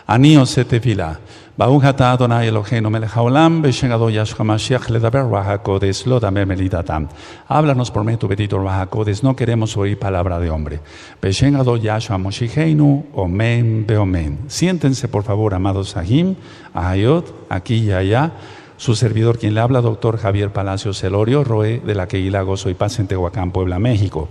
Anio se tefila. Baruch atah Adonai Eloheinu melech haolam, beshem Ado Yahshua Mashiach ledaber Ruach HaKodesh, lo damer melitatam. Háblanos por medio tu bendito Ruach HaKodesh, no queremos oír palabra de hombre. Beshem Ado Yahshua Moshicheinu, omen beomen. Siéntense por favor, amados Sahim, Ahayot, aquí y allá. Su servidor, quien le habla, doctor Javier Palacios Celorio, Roe de la Kehilá Gozo y Paz en Tehuacán, Puebla, México.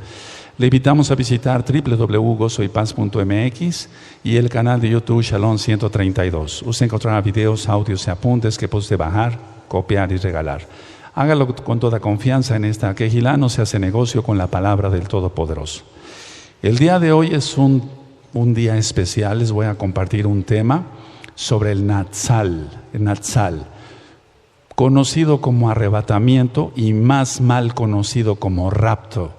Le invitamos a visitar www.gozoypaz.mx y el canal de YouTube Shalom 132. Usted encontrará videos, audios y apuntes que puede bajar, copiar y regalar. Hágalo con toda confianza en esta Kehilá, no se hace negocio con la palabra del Todopoderoso. El día de hoy es un día especial. Les voy a compartir un tema sobre el Natsal, conocido como arrebatamiento y más mal conocido como rapto,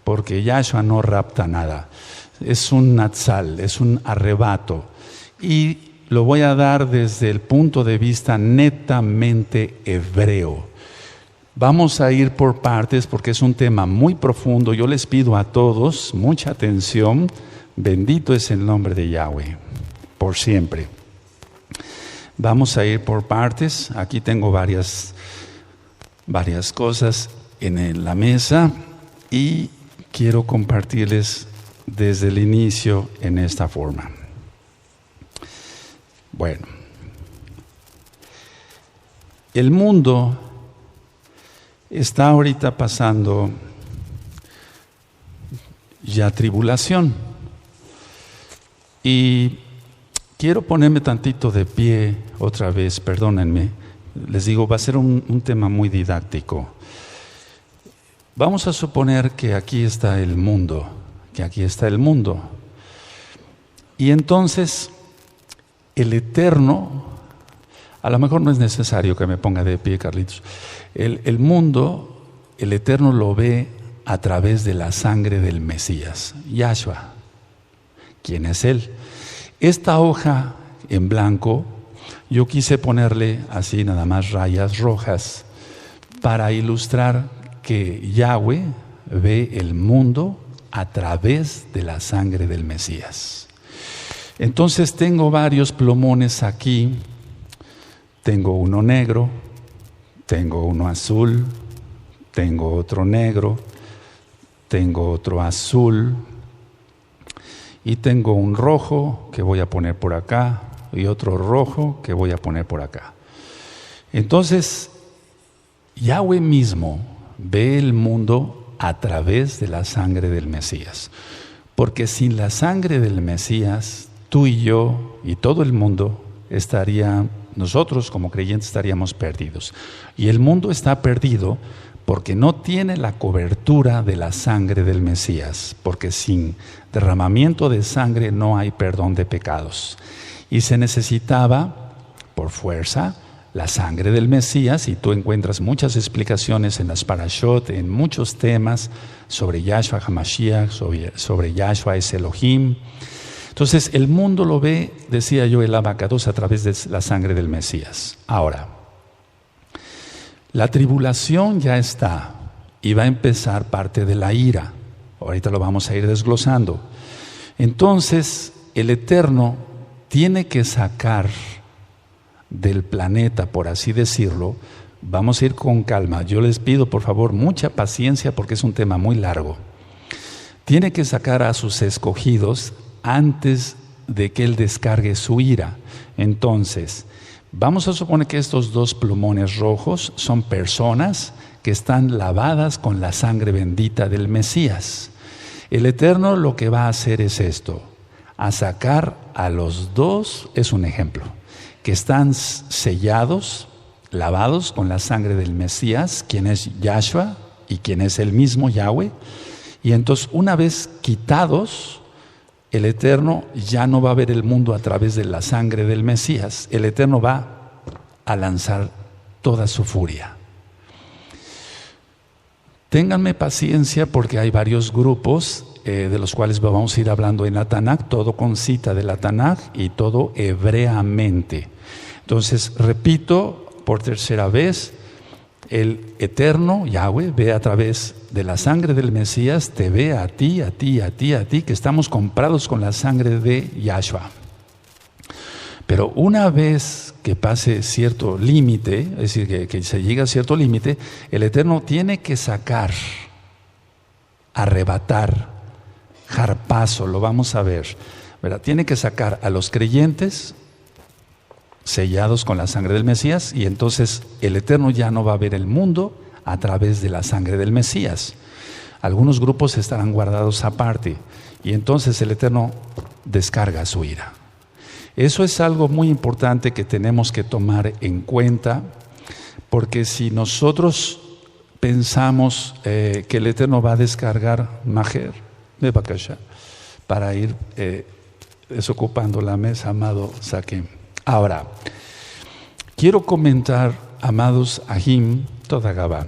porque Yahshua no rapta nada. Es un natsal, es un arrebato. Y lo voy a dar desde el punto de vista netamente hebreo. Vamos a ir por partes porque es un tema muy profundo. Yo les pido a todos mucha atención. Bendito es el nombre de Yahweh, por siempre. Vamos a ir por partes. Aquí tengo varias cosas en la mesa y quiero compartirles desde el inicio en esta forma. Bueno, el mundo está ahorita pasando ya tribulación y quiero ponerme tantito de pie otra vez, perdónenme. Les digo, va a ser un tema muy didáctico. Vamos a suponer que aquí está el mundo, Y entonces, el Eterno, a lo mejor no es necesario que me ponga de pie, Carlitos. El mundo, el Eterno lo ve a través de la sangre del Mesías, Yahshua. ¿Quién es Él? Esta hoja en blanco, yo quise ponerle así nada más rayas rojas para ilustrar que Yahweh ve el mundo a través de la sangre del Mesías. Entonces tengo varios plumones aquí. Tengo uno negro, tengo uno azul, tengo otro negro, tengo otro azul y tengo un rojo que voy a poner por acá y otro rojo que voy a poner por acá. Entonces, Yahweh mismo ve el mundo a través de la sangre del Mesías. Porque sin la sangre del Mesías, tú y yo y todo el mundo nosotros como creyentes estaríamos perdidos. Y el mundo está perdido porque no tiene la cobertura de la sangre del Mesías. Porque sin derramamiento de sangre no hay perdón de pecados. Y se necesitaba, por fuerza, la sangre del Mesías, y tú encuentras muchas explicaciones en las Parashot, en muchos temas sobre Yahshua HaMashiach, sobre Yahshua es Elohim. Entonces el mundo lo ve, decía yo, el Abacados a través de la sangre del Mesías. Ahora, la tribulación ya está y va a empezar parte de la ira. Ahorita lo vamos a ir desglosando. Entonces el Eterno tiene que sacar del planeta, por así decirlo. Vamos a ir con calma. Yo les pido, por favor, mucha paciencia porque es un tema muy largo. Tiene que sacar a sus escogidos antes de que Él descargue su ira. Entonces, vamos a suponer que estos dos plumones rojos son personas que están lavadas con la sangre bendita del Mesías. El Eterno lo que va a hacer es esto: a sacar a los dos, es un ejemplo, que están sellados, lavados con la sangre del Mesías, quien es Yahshua y quien es el mismo Yahweh. Y entonces, una vez quitados, el Eterno ya no va a ver el mundo a través de la sangre del Mesías. El Eterno va a lanzar toda su furia. Ténganme paciencia porque hay varios grupos de los cuales vamos a ir hablando en la Tanaj, todo con cita de la Tanaj y todo hebreamente. Entonces, repito por tercera vez, el Eterno, Yahweh, ve a través de la sangre del Mesías, te ve a ti, que estamos comprados con la sangre de Yahshua. Pero una vez que pase cierto límite, es decir, que se llega a cierto límite, el Eterno tiene que sacar, arrebatar, jarpazo, lo vamos a ver, ¿verdad? Tiene que sacar a los creyentes sellados con la sangre del Mesías, y entonces el Eterno ya no va a ver el mundo a través de la sangre del Mesías. Algunos grupos estarán guardados aparte, y entonces el Eterno descarga su ira. Eso es algo muy importante que tenemos que tomar en cuenta, porque si nosotros pensamos que el Eterno va a descargar Majer de Bakasha para ir desocupando la mesa, amado Saquem. Ahora, quiero comentar, amados Ahim Todagabá,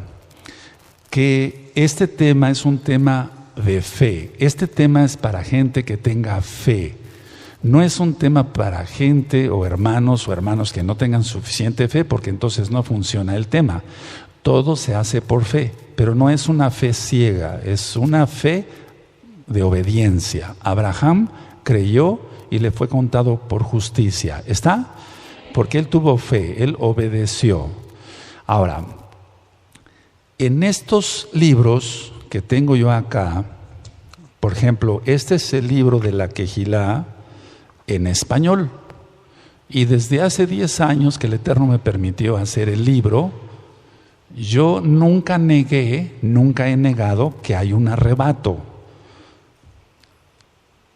que este tema es un tema de fe. Este tema es para gente que tenga fe. No es un tema para gente o hermanos que no tengan suficiente fe, porque entonces no funciona el tema. Todo se hace por fe, pero no es una fe ciega, es una fe de obediencia. Abraham creyó y le fue contado por justicia. ¿Está? Porque él tuvo fe, él obedeció. Ahora, en estos libros que tengo yo acá, por ejemplo, este es el libro de la Quejilá en español. Y desde hace 10 años que el Eterno me permitió hacer el libro, yo nunca he negado que hay un arrebato.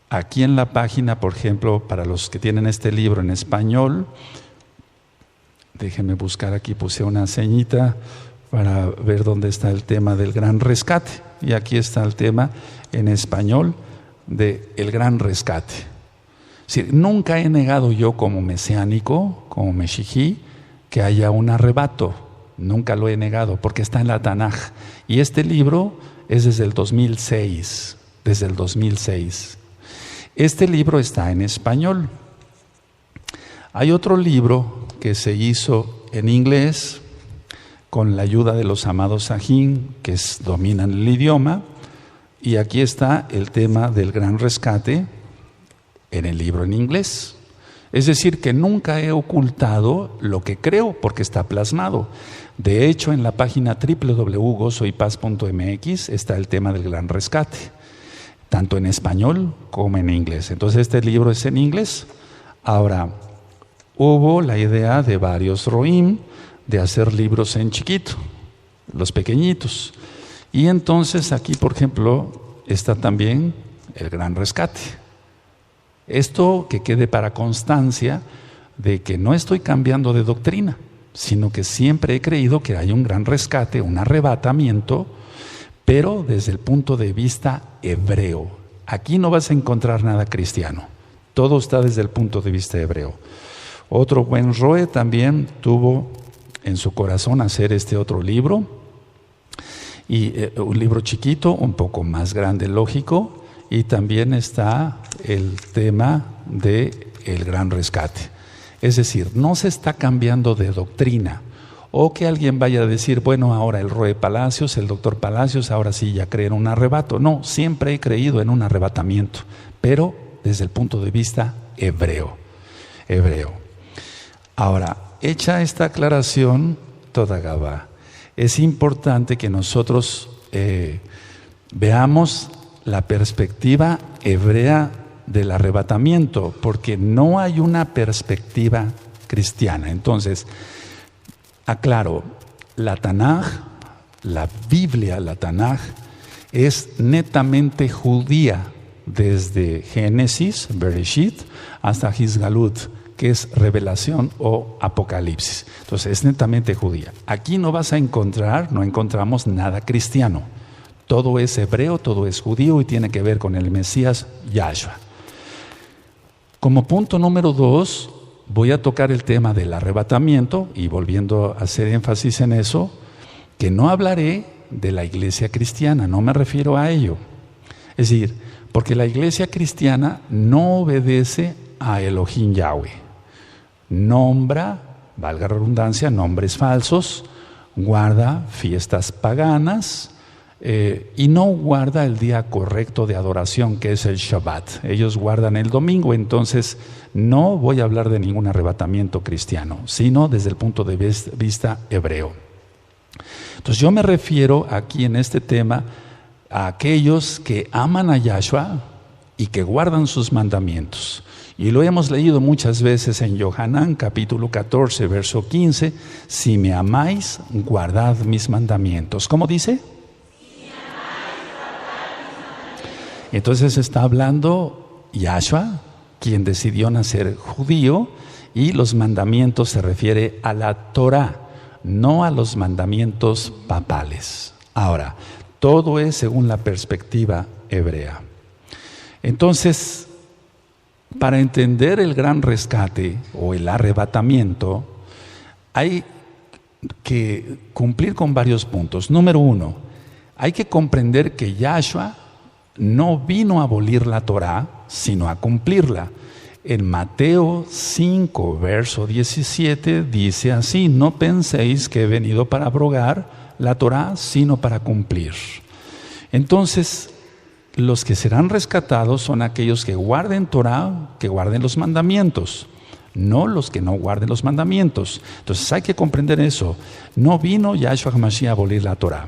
Aquí en la página, por ejemplo, para los que tienen este libro en español, déjenme buscar aquí, puse una ceñita para ver dónde está el tema del gran rescate. Y aquí está el tema en español del gran rescate. Es decir, nunca he negado yo como mesiánico, como meshijí, que haya un arrebato. Nunca lo he negado, porque está en la Tanaj. Y este libro es desde el 2006. Desde el 2006. Este libro está en español. Hay otro libro que se hizo en inglés con la ayuda de los amados Sajín, que dominan el idioma, y aquí está el tema del gran rescate en el libro en inglés. Es decir, que nunca he ocultado lo que creo, porque está plasmado. De hecho, en la página www.gozoypaz.mx está el tema del gran rescate, tanto en español como en inglés. Entonces este libro es en inglés. Ahora, hubo la idea de varios roim de hacer libros en chiquito, los pequeñitos. Y entonces aquí, por ejemplo, está también el gran rescate. Esto que quede para constancia de que no estoy cambiando de doctrina, sino que siempre he creído que hay un gran rescate, un arrebatamiento, pero desde el punto de vista hebreo. Aquí no vas a encontrar nada cristiano. Todo está desde el punto de vista hebreo. Otro buen Roe también tuvo en su corazón hacer este otro libro. Y un libro chiquito, un poco más grande, lógico. Y también está el tema del gran rescate. Es decir, no se está cambiando de doctrina. O que alguien vaya a decir, bueno, ahora el Roe Palacios, el doctor Palacios, ahora sí ya cree en un arrebato. No, siempre he creído en un arrebatamiento, pero desde el punto de vista hebreo. Ahora, hecha esta aclaración, toda Gabá, es importante que nosotros veamos la perspectiva hebrea del arrebatamiento, porque no hay una perspectiva cristiana. Entonces, aclaro, la Tanaj, la Biblia, la Tanaj, es netamente judía, desde Génesis, Bereshit, hasta Hisgalut, que es revelación o apocalipsis. Entonces, es netamente judía. Aquí no encontramos nada cristiano. Todo es hebreo, todo es judío y tiene que ver con el Mesías Yahshua. Como punto número 2, voy a tocar el tema del arrebatamiento y volviendo a hacer énfasis en eso, que no hablaré de la iglesia cristiana, no me refiero a ello. Es decir, porque la iglesia cristiana no obedece a Elohim Yahweh. Nombra, valga la redundancia, nombres falsos, guarda fiestas paganas, y no guarda el día correcto de adoración, que es el Shabbat. Ellos guardan el domingo. Entonces no voy a hablar de ningún arrebatamiento cristiano, sino desde el punto de vista hebreo. Entonces yo me refiero aquí en este tema a aquellos que aman a Yahshua y que guardan sus mandamientos. Y lo hemos leído muchas veces en Yohanan capítulo 14, verso 15. Si me amáis, guardad mis mandamientos. ¿Cómo dice? Entonces está hablando Yahshua, quien decidió nacer judío, y los mandamientos se refiere a la Torah, no a los mandamientos papales. Ahora, todo es según la perspectiva hebrea. Entonces, para entender el gran rescate o el arrebatamiento, hay que cumplir con varios puntos. Número 1, hay que comprender que Yahshua no vino a abolir la Torá, sino a cumplirla. En Mateo 5, verso 17, dice así: no penséis que he venido para abrogar la Torá, sino para cumplir. Entonces, los que serán rescatados son aquellos que guarden Torá, que guarden los mandamientos, no los que no guarden los mandamientos. Entonces hay que comprender eso. No vino Yahshua HaMashiach a abolir la Torá.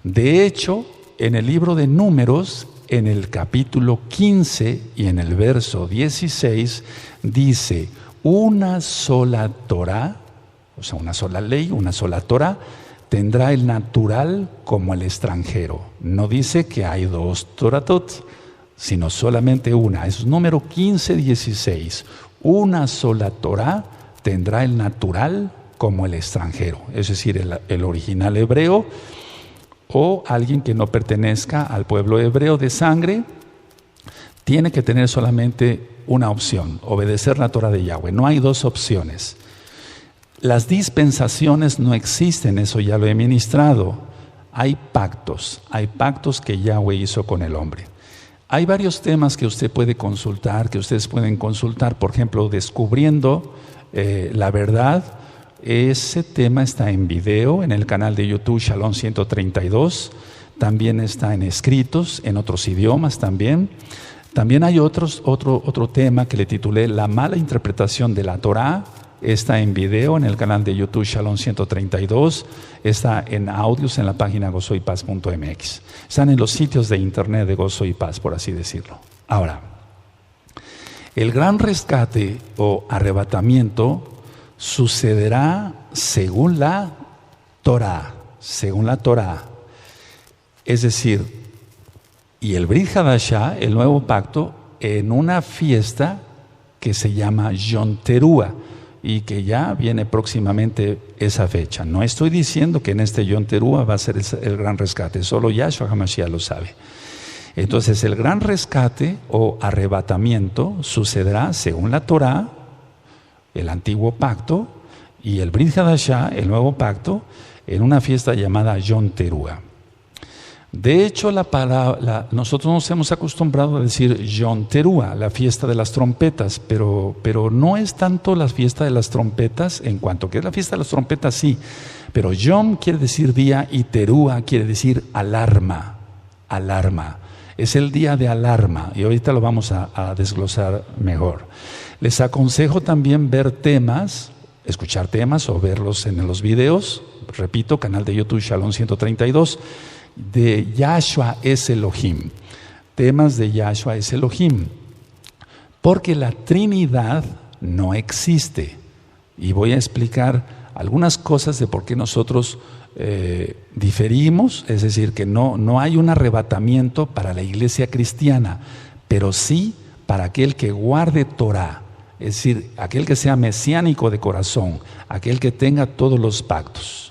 De hecho, en el libro de Números, en el capítulo 15 y en el verso 16, dice: una sola Torá, o sea, una sola ley, una sola Torá, tendrá el natural como el extranjero. No dice que hay dos Toratot, sino solamente una. Es número 15, 16. Una sola Torá tendrá el natural como el extranjero. Es decir, el original hebreo, o alguien que no pertenezca al pueblo hebreo de sangre, tiene que tener solamente una opción: obedecer la Torá de Yahweh. No hay dos opciones. Las dispensaciones no existen, eso ya lo he ministrado. Hay pactos que Yahweh hizo con el hombre. Hay varios temas que usted puede consultar, que ustedes pueden consultar. Por ejemplo, descubriendo la verdad. Ese tema está en video en el canal de YouTube Shalom 132. También está en escritos, en otros idiomas también. También hay otro tema que le titulé La mala interpretación de la Torá. Está en video en el canal de YouTube Shalom 132. Está en audios en la página gozoypaz.mx. Están en los sitios de internet de Gozo y Paz, por así decirlo. Ahora, el gran rescate o arrebatamiento sucederá según la Torá. Según la Torá. Es decir, y el Brit Hadashah, el nuevo pacto, en una fiesta que se llama Yom Teruah, y que ya viene próximamente esa fecha. No estoy diciendo que en este Yom Teruah va a ser el gran rescate, solo Yahshua HaMashiach lo sabe. Entonces el gran rescate o arrebatamiento sucederá según la Torá, el antiguo pacto, y el Brit Hadashah, el nuevo pacto, en una fiesta llamada Yom Teruah. De hecho, nosotros nos hemos acostumbrado a decir Yom Teruah, la fiesta de las trompetas, pero no es tanto la fiesta de las trompetas, en cuanto que es la fiesta de las trompetas, sí, pero Yom quiere decir día y Teruah quiere decir alarma, es el día de alarma, y ahorita lo vamos a desglosar mejor. Les aconsejo también ver temas, escuchar temas o verlos en los videos, repito, canal de YouTube Shalom 132, de Yahshua es Elohim, temas de Yahshua es Elohim, porque la Trinidad no existe, y voy a explicar algunas cosas de por qué nosotros diferimos, es decir, que no hay un arrebatamiento para la iglesia cristiana, pero sí para aquel que guarde Torah, es decir, aquel que sea mesiánico de corazón, aquel que tenga todos los pactos.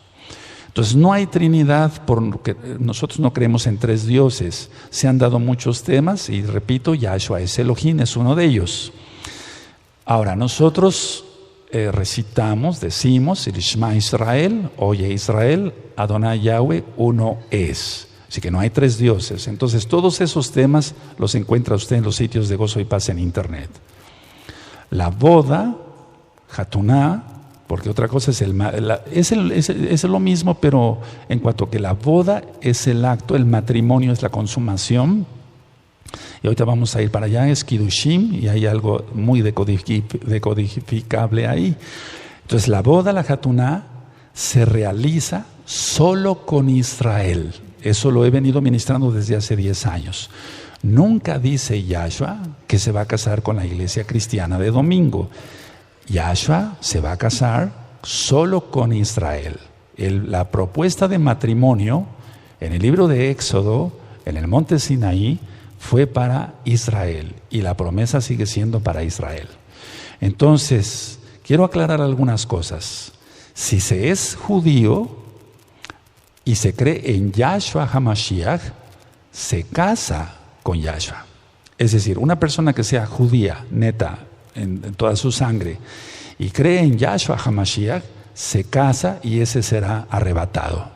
Entonces no hay Trinidad, porque nosotros no creemos en tres dioses. Se han dado muchos temas y repito, Yahshua es Elohim, es uno de ellos. Ahora nosotros recitamos, decimos, el Shema Israel, oye Israel, Adonai Yahweh, uno es. Así que no hay tres dioses. Entonces todos esos temas los encuentra usted en los sitios de Gozo y Paz en internet. La boda, Hatuná, porque otra cosa es lo mismo, pero en cuanto que la boda es el acto, el matrimonio es la consumación, y ahorita vamos a ir para allá, es Kiddushim, y hay algo muy decodificable ahí. Entonces la boda, la Hatuná, se realiza solo con Israel. Eso lo he venido ministrando desde hace 10 años. Nunca dice Yahshua que se va a casar con la iglesia cristiana de domingo. Yahshua se va a casar solo con Israel. La propuesta de matrimonio en el libro de Éxodo, en el monte Sinaí, fue para Israel y la promesa sigue siendo para Israel. Entonces, quiero aclarar algunas cosas. Si se es judío y se cree en Yahshua HaMashiach, se casa con Yahshua. Es decir, una persona que sea judía, neta, en toda su sangre, y cree en Yahshua HaMashiach, se casa y ese será arrebatado.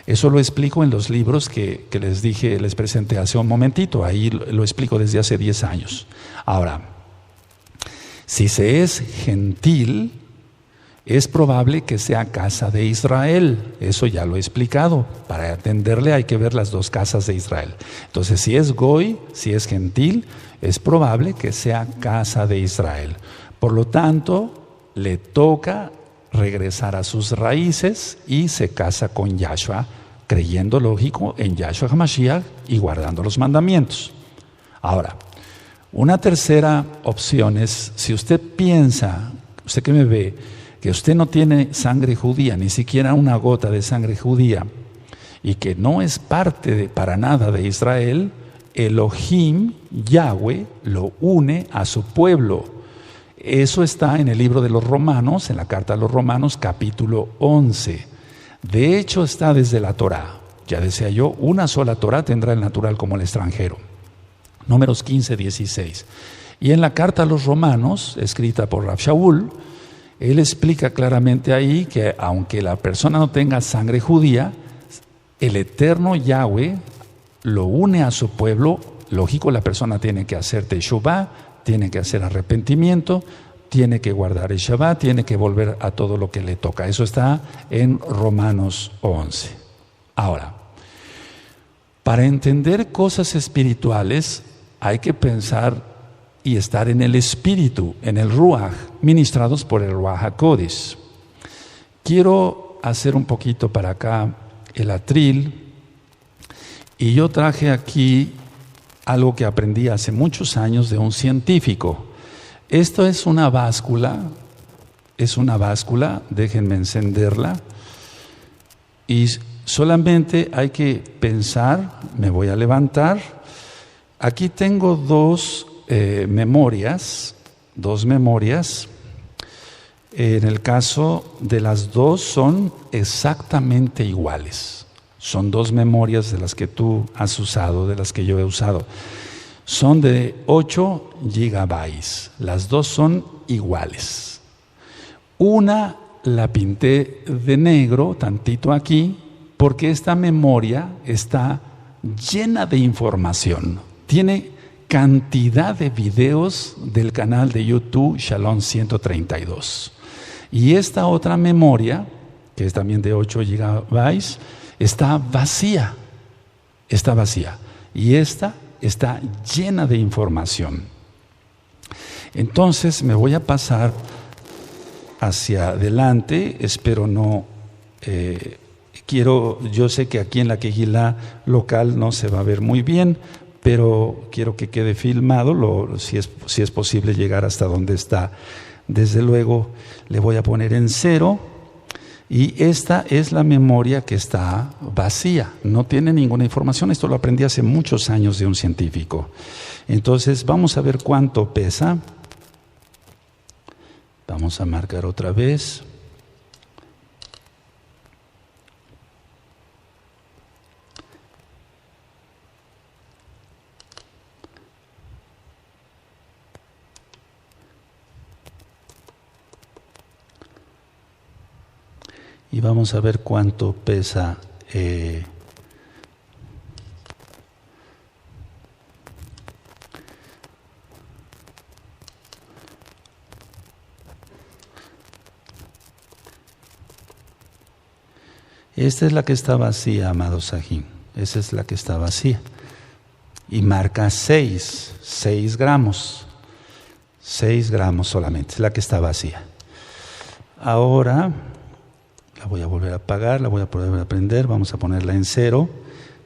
Eso lo explico en los libros que les dije, les presenté hace un momentito. Ahí lo explico desde hace 10 años. Ahora, si se es gentil, es probable que sea casa de Israel. Eso ya lo he explicado. Para atenderle hay que ver las dos casas de Israel. Entonces, si es goy, si es gentil, es probable que sea casa de Israel. Por lo tanto, le toca regresar a sus raíces y se casa con Yahshua, creyendo, lógico, en Yahshua HaMashiach y guardando los mandamientos. Ahora, una tercera opción es, si usted piensa, usted que me ve, que usted no tiene sangre judía, ni siquiera una gota de sangre judía, y que no es parte para nada de Israel, Elohim, Yahweh, lo une a su pueblo. Eso está en el libro de los Romanos, en la carta a los Romanos, capítulo 11. De hecho, está desde la Torá. Ya decía yo, una sola Torá tendrá el natural como el extranjero. Números 15, 16. Y en la carta a los Romanos, escrita por Rav Shaul, él explica claramente ahí que aunque la persona no tenga sangre judía, el eterno Yahweh lo une a su pueblo. Lógico, la persona tiene que hacer teshuvá, tiene que hacer arrepentimiento, tiene que guardar el Shabbat, tiene que volver a todo lo que le toca. Eso está en Romanos 11. Ahora, para entender cosas espirituales hay que pensar y estar en el espíritu, en el Ruach, ministrados por el Ruach HaKodesh. Quiero hacer un poquito para acá el atril, y yo traje aquí algo que aprendí hace muchos años de un científico. Esto es una báscula, déjenme encenderla, y solamente hay que pensar, me voy a levantar. Aquí tengo dos memorias. En el caso de las dos son exactamente iguales. Son dos memorias de las que tú has usado, de las que yo he usado. Son de 8 gigabytes. Las dos son iguales. Una la pinté de negro, tantito aquí, porque esta memoria está llena de información. Tiene cantidad de videos del canal de YouTube Shalom 132. Y esta otra memoria, que es también de 8 gigabytes, está vacía. Y esta está llena de información. Entonces me voy a pasar hacia adelante. Espero no... yo sé que aquí en la Kehilá local no se va a ver muy bien, pero quiero que quede filmado, si es posible llegar hasta donde está. Desde luego le voy a poner en 0, y esta es la memoria que está vacía, no tiene ninguna información. Esto lo aprendí hace muchos años de un científico. Entonces vamos a ver cuánto pesa. Vamos a marcar otra vez. Y vamos a ver cuánto pesa Esta es la que está vacía, amado Sahim. Esa es la que está vacía. Y marca 6 gramos. 6 gramos solamente, es la que está vacía. Ahora la voy a volver a apagar, la voy a volver a prender, vamos a ponerla en 0.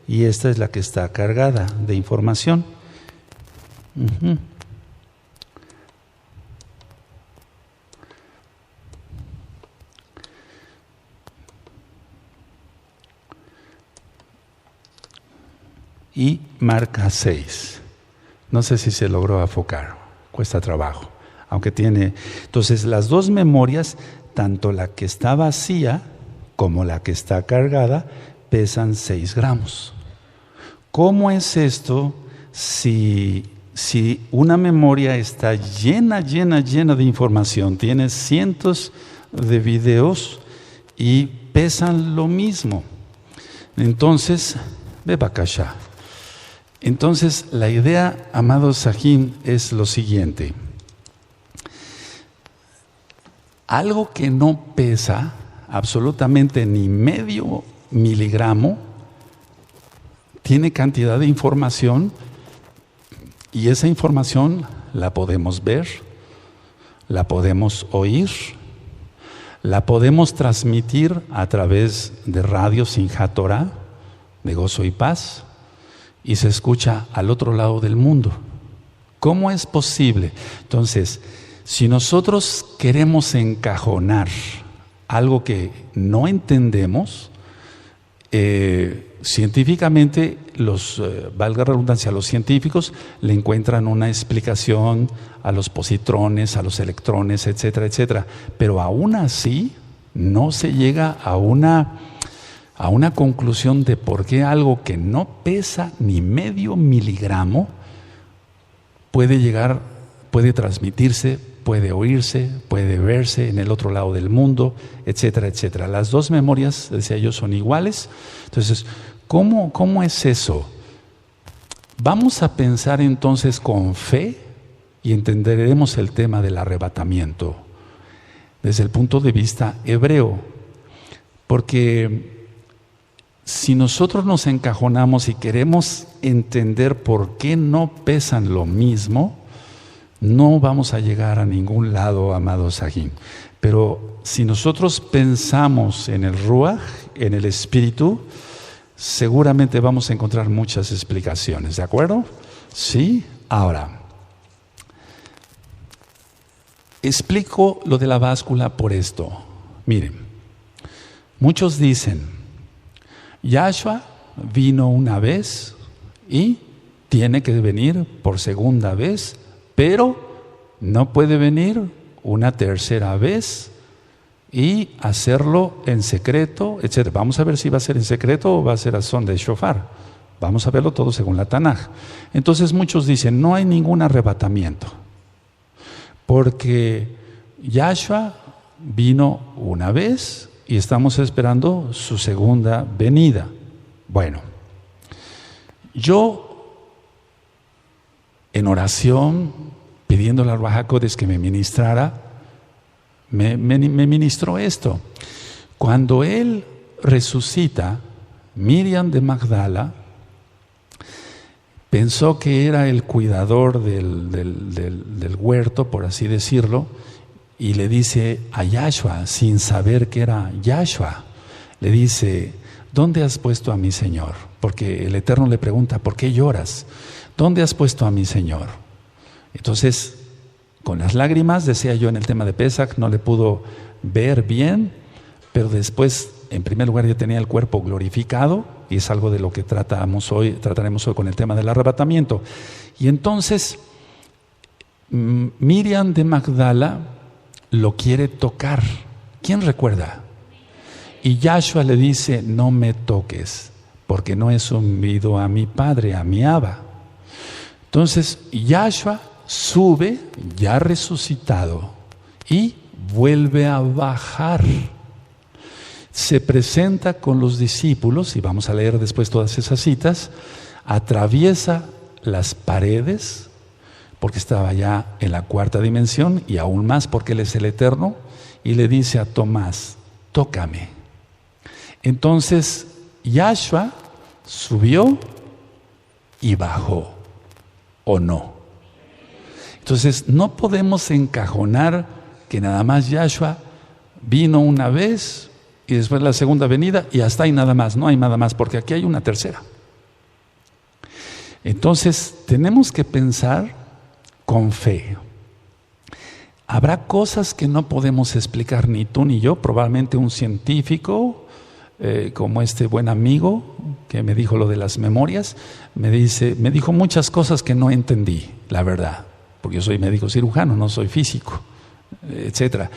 Y esta es la que está cargada de información. Y marca 6. No sé si se logró enfocar, cuesta trabajo. Aunque tiene. Entonces, las dos memorias, tanto la que está vacía como la que está cargada, pesan 6 gramos. ¿Cómo es esto si una memoria está llena de información, tiene cientos de videos y pesan lo mismo? Entonces, Bebakasha. Entonces, la idea, amado Sahim, es lo siguiente. Algo que no pesa absolutamente ni medio miligramo, tiene cantidad de información y esa información la podemos ver, la podemos oír, la podemos transmitir a través de radio Simchat Torah, de Gozo y Paz, y se escucha al otro lado del mundo. ¿Cómo es posible? Entonces, si nosotros queremos encajonar algo que no entendemos, científicamente, valga la redundancia, los científicos le encuentran una explicación a los positrones, a los electrones, etcétera, etcétera. Pero aún así no se llega a una conclusión de por qué algo que no pesa ni medio miligramo puede transmitirse, puede oírse, puede verse en el otro lado del mundo, etcétera, etcétera. Las dos memorias, decía yo, son iguales. Entonces, ¿cómo es eso? Vamos a pensar entonces con fe y entenderemos el tema del arrebatamiento desde el punto de vista hebreo. Porque si nosotros nos encajonamos y queremos entender por qué no pesan lo mismo, no vamos a llegar a ningún lado, amado Sahim. Pero si nosotros pensamos en el Ruach, en el Espíritu, seguramente vamos a encontrar muchas explicaciones, ¿de acuerdo? Sí. Ahora, explico lo de la báscula por esto. Miren, muchos dicen, Yahshua vino una vez y tiene que venir por segunda vez, pero no puede venir una tercera vez y hacerlo en secreto, etc. Vamos a ver si va a ser en secreto o va a ser a son de shofar. Vamos a verlo todo según la Tanaj. Entonces muchos dicen, no hay ningún arrebatamiento, porque Yahshua vino una vez y estamos esperando su segunda venida. Bueno, yo en oración, pidiéndole al Ruach HaKodesh que me ministrara, me ministró esto. Cuando él resucita, Miriam de Magdala pensó que era el cuidador del huerto, por así decirlo, y le dice a Yahshua, sin saber que era Yahshua, le dice, ¿dónde has puesto a mi Señor? Porque el Eterno le pregunta, ¿por qué lloras? ¿Dónde has puesto a mi Señor? Entonces, con las lágrimas, decía yo en el tema de Pesach, no le pudo ver bien, pero después, en primer lugar, ya tenía el cuerpo glorificado, y es algo de lo que trataremos hoy con el tema del arrebatamiento. Y entonces, Miriam de Magdala lo quiere tocar. ¿Quién recuerda? Y Yahshua le dice, no me toques, porque no he subido a mi Padre, a mi Abba. Entonces, Yahshua sube, ya resucitado, y vuelve a bajar. Se presenta con los discípulos, y vamos a leer después todas esas citas, atraviesa las paredes, porque estaba ya en la cuarta dimensión, y aún más porque Él es el Eterno, y le dice a Tomás, tócame. Entonces, Yahshua subió y bajó, ¿o no? Entonces, no podemos encajonar que nada más Yahshua vino una vez y después la segunda venida y hasta ahí nada más, no hay nada más, porque aquí hay una tercera. Entonces, tenemos que pensar con fe. Habrá cosas que no podemos explicar ni tú ni yo, probablemente un científico, como este buen amigo que me dijo lo de las memorias, me dijo muchas cosas que no entendí, la verdad, porque yo soy médico cirujano, no soy físico, etcétera.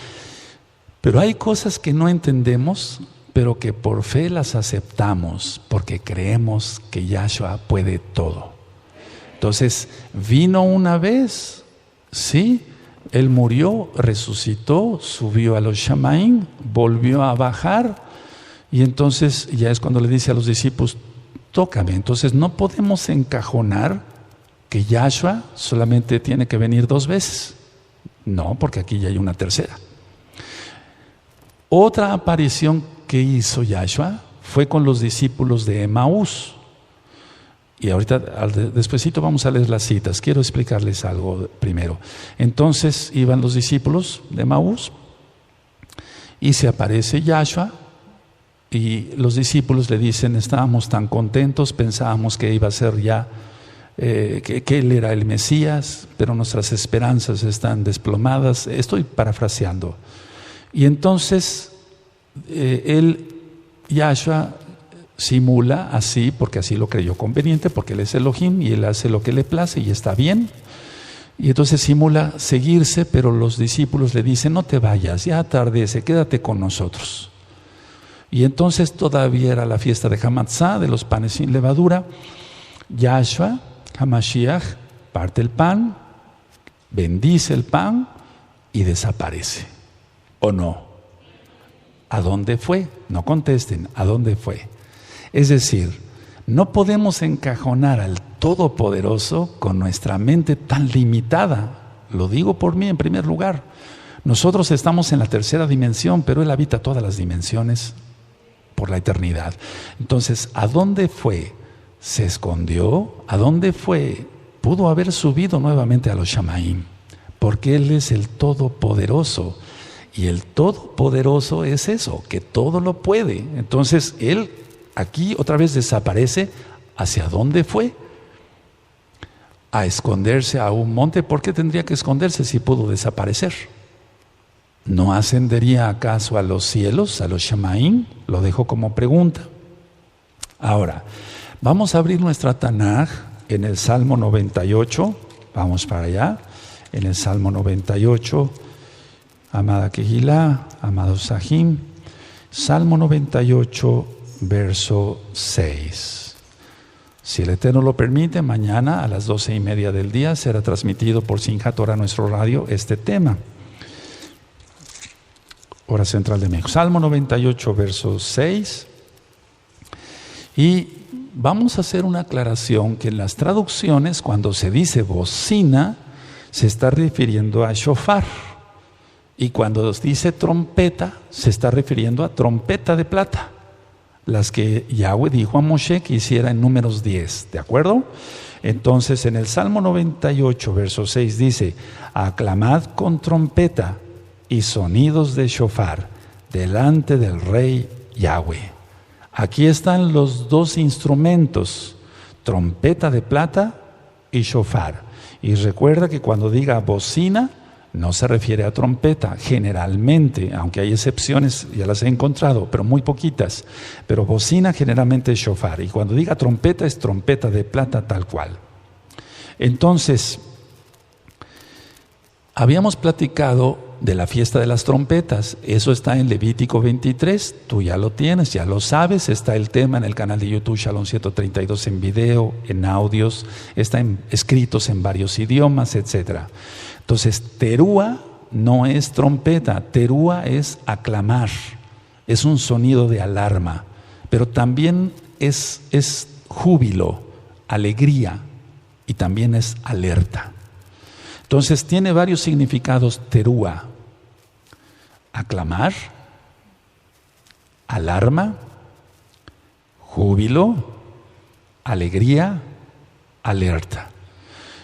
Pero hay cosas que no entendemos, pero que por fe las aceptamos, porque creemos que Yahshua puede todo. Entonces, vino una vez, sí, Él murió, resucitó, subió a los Shamaim, volvió a bajar, y entonces ya es cuando le dice a los discípulos, tócame. Entonces no podemos encajonar que Yahshua solamente tiene que venir 2 veces. No, porque aquí ya hay una tercera. Otra aparición que hizo Yahshua fue con los discípulos de Emaús. Y ahorita, despuesito vamos a leer las citas. Quiero explicarles algo primero. Entonces iban los discípulos de Emaús y se aparece Yahshua y los discípulos le dicen, estábamos tan contentos, pensábamos que iba a ser ya, que Él era el Mesías, pero nuestras esperanzas están desplomadas. Estoy parafraseando. Y entonces Yahshua simula así, porque así lo creyó conveniente, porque Él es Elohim y Él hace lo que le place y está bien. Y entonces simula seguirse, pero los discípulos le dicen, no te vayas, ya atardece, quédate con nosotros. Y entonces todavía era la fiesta de Hamatzá, de los panes sin levadura. Yahshua, Hamashiach, parte el pan, bendice el pan y desaparece. ¿O no? ¿A dónde fue? No contesten, ¿a dónde fue? Es decir, no podemos encajonar al Todopoderoso con nuestra mente tan limitada. Lo digo por mí en primer lugar. Nosotros estamos en la tercera dimensión, pero Él habita todas las dimensiones por la eternidad. Entonces, ¿a dónde fue? ¿Se escondió? ¿A dónde fue? Pudo haber subido nuevamente a los Shamaim, porque Él es el Todopoderoso. Y el Todopoderoso es eso, que todo lo puede. Entonces, Él aquí otra vez desaparece. ¿Hacia dónde fue? A esconderse a un monte. ¿Por qué tendría que esconderse si pudo desaparecer? ¿No ascendería acaso a los cielos, a los Shamaim? Lo dejo como pregunta. Ahora, vamos a abrir nuestra Tanaj en el Salmo 98. Vamos para allá. En el Salmo 98, amada Kehilá, amados Sahim. Salmo 98, verso 6. Si el Eterno lo permite, mañana a las 12:30 del día será transmitido por Simchat Torah, nuestro radio, este tema. Hora central de México. Salmo 98, verso 6. Y vamos a hacer una aclaración que en las traducciones, cuando se dice bocina, se está refiriendo a shofar. Y cuando dice trompeta, se está refiriendo a trompeta de plata. Las que Yahweh dijo a Moshe que hiciera en Números 10, ¿de acuerdo? Entonces en el Salmo 98, verso 6 dice, aclamad con trompeta y sonidos de shofar delante del Rey Yahweh. Aquí están los 2 instrumentos, trompeta de plata y shofar. Y recuerda que cuando diga bocina, no se refiere a trompeta, generalmente, aunque hay excepciones, ya las he encontrado, pero muy poquitas. Pero bocina generalmente es shofar. Y cuando diga trompeta, es trompeta de plata tal cual. Entonces, habíamos platicado de la fiesta de las trompetas. Eso está en Levítico 23. Tú ya lo tienes, ya lo sabes. Está el tema en el canal de YouTube Shalom 132 en video, en audios. Están escritos en varios idiomas, etcétera. Entonces, terúa no es trompeta, terúa es aclamar, es un sonido de alarma, pero también es júbilo, alegría y también es alerta. Entonces, tiene varios significados terúa: aclamar, alarma júbilo, alegría, alerta.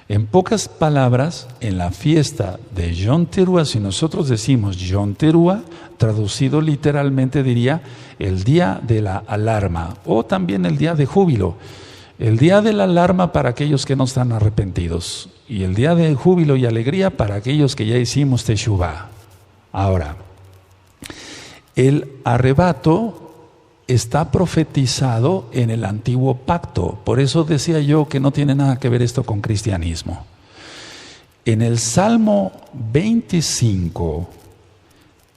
En pocas palabras, en la fiesta de Yom Teruah, si nosotros decimos Yom Teruah, traducido literalmente diría el día de la alarma o también el día de júbilo. El día de la alarma para aquellos que no están arrepentidos y el día de júbilo y alegría para aquellos que ya hicimos Teshuvah. Ahora, el arrebato está profetizado en el antiguo pacto. Por eso decía yo que no tiene nada que ver esto con cristianismo. En el Salmo 25,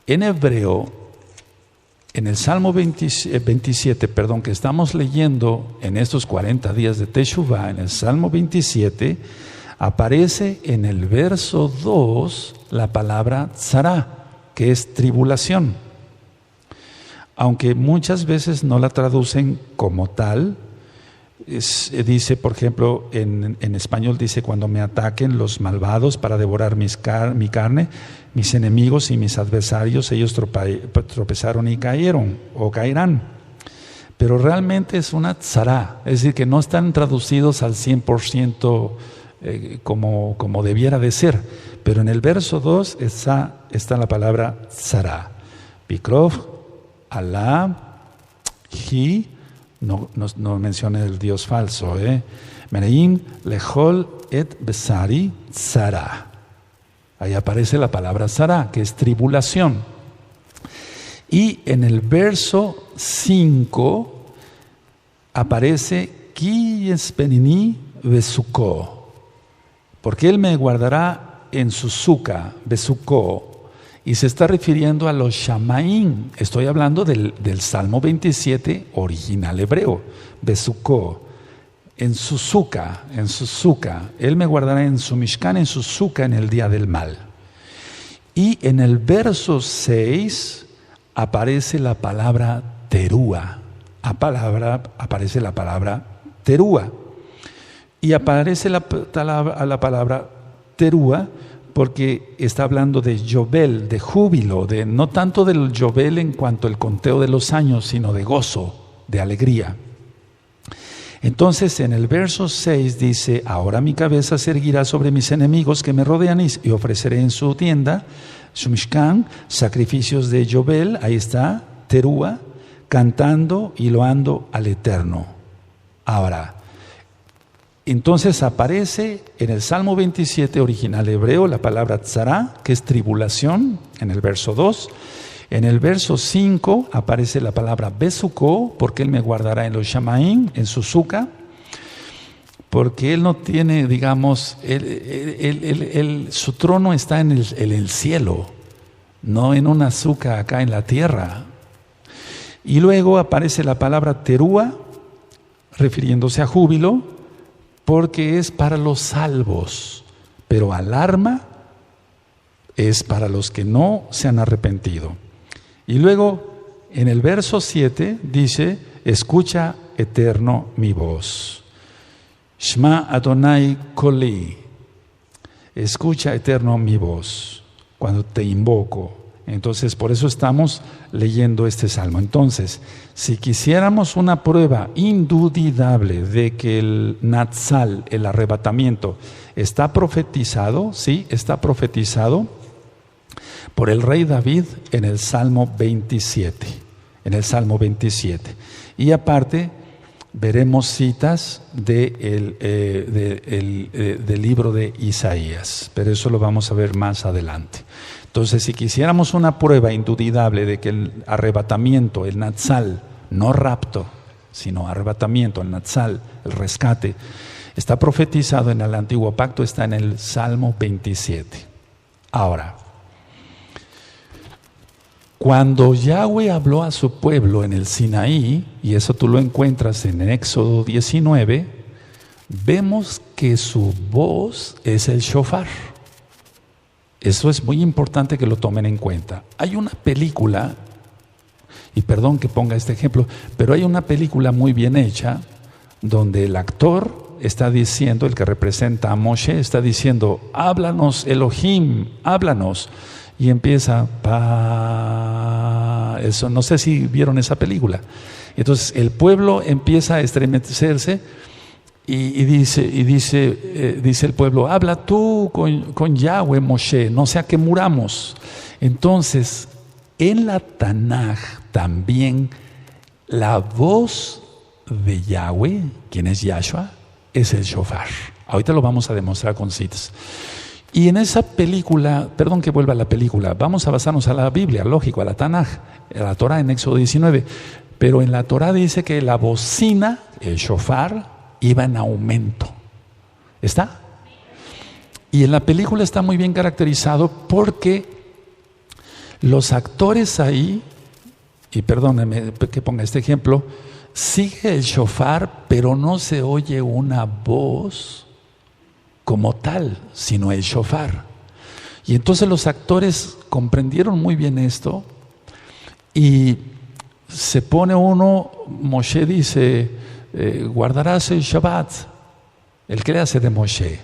en hebreo, en el Salmo 27, que estamos leyendo en estos 40 días de Teshuvah, en el Salmo 27, aparece en el verso 2 la palabra tzara, que es tribulación. Aunque muchas veces no la traducen como tal, dice, por ejemplo, en español dice, cuando me ataquen los malvados para devorar mi carne, mis enemigos y mis adversarios, ellos tropezaron y cayeron o caerán. Pero realmente es una tzara, es decir, que no están traducidos al 100% como debiera de ser. Pero en el verso 2 está la palabra tzara. Pikrov, Alá, Hi, no menciona el Dios falso, Mereim, Lehol, Et, Besari, Tzara. Ahí aparece la palabra Tzara, que es tribulación. Y en el verso 5 aparece Ki Espenini Besuko, porque Él me guardará en su suca, Besuko. Y se está refiriendo a los Shamaim. Estoy hablando del Salmo 27 original hebreo. Besuko, en su suca. Él me guardará en su Mishkan, en su suca, en el día del mal. Y en el verso 6 aparece la palabra Teruah. Aparece la palabra Teruah. Y aparece la palabra Teruah porque está hablando de Yobel, de júbilo, no tanto del Yobel en cuanto al conteo de los años, sino de gozo, de alegría. Entonces en el verso 6 dice, ahora mi cabeza se erguirá sobre mis enemigos que me rodean y ofreceré en su tienda, su Mishkan, sacrificios de Yobel, ahí está, Teruah, cantando y loando al Eterno. Ahora, entonces aparece en el Salmo 27 original hebreo la palabra tzara, que es tribulación, en el verso 2. En el verso 5 aparece la palabra besuko, porque Él me guardará en los shamaim, en su suca, porque Él no tiene, digamos, su trono está en el cielo, no en una suca acá en la tierra. Y luego aparece la palabra teruah, refiriéndose a júbilo, porque es para los salvos, pero alarma es para los que no se han arrepentido. Y luego en el verso 7 dice, escucha Eterno mi voz. Shma Adonai Koli. Escucha Eterno mi voz cuando te invoco. Entonces, por eso estamos leyendo este salmo. Entonces, si quisiéramos una prueba indudable de que el Natsal, el arrebatamiento, está profetizado, sí, está profetizado por el rey David en el Salmo 27. En el Salmo 27. Y aparte, veremos citas del libro de Isaías, pero eso lo vamos a ver más adelante. Entonces, si quisiéramos una prueba indudable de que el arrebatamiento, el Natsal, no rapto, sino arrebatamiento, el Natsal, el rescate, está profetizado en el Antiguo Pacto, está en el Salmo 27. Ahora, cuando Yahweh habló a su pueblo en el Sinaí, y eso tú lo encuentras en Éxodo 19, vemos que su voz es el shofar. Eso es muy importante que lo tomen en cuenta. Hay una película, y perdón que ponga este ejemplo, pero hay una película muy bien hecha donde el actor está diciendo, el que representa a Moshe, está diciendo, háblanos Elohim, háblanos. y empieza, eso, no sé si vieron esa película. Entonces el pueblo empieza a estremecerse y dice el pueblo, habla tú con Yahweh, Moshe, no sea que muramos. Entonces, en la Tanaj también la voz de Yahweh, quien es Yahshua, es el shofar. Ahorita lo vamos a demostrar con citas. Y en esa película, perdón que vuelva a la película, vamos a basarnos a la Biblia, lógico, a la Tanaj, a la Torah en Éxodo 19. Pero en la Torah dice que la bocina, el shofar, iba en aumento. ¿Está? Y en la película está muy bien caracterizado porque los actores ahí, y perdónenme que ponga este ejemplo, sigue el shofar, pero no se oye una voz como tal, sino el shofar. Y entonces los actores comprendieron muy bien esto y se pone uno, Moshe dice, guardarás el Shabbat, el que le hace de Moshe.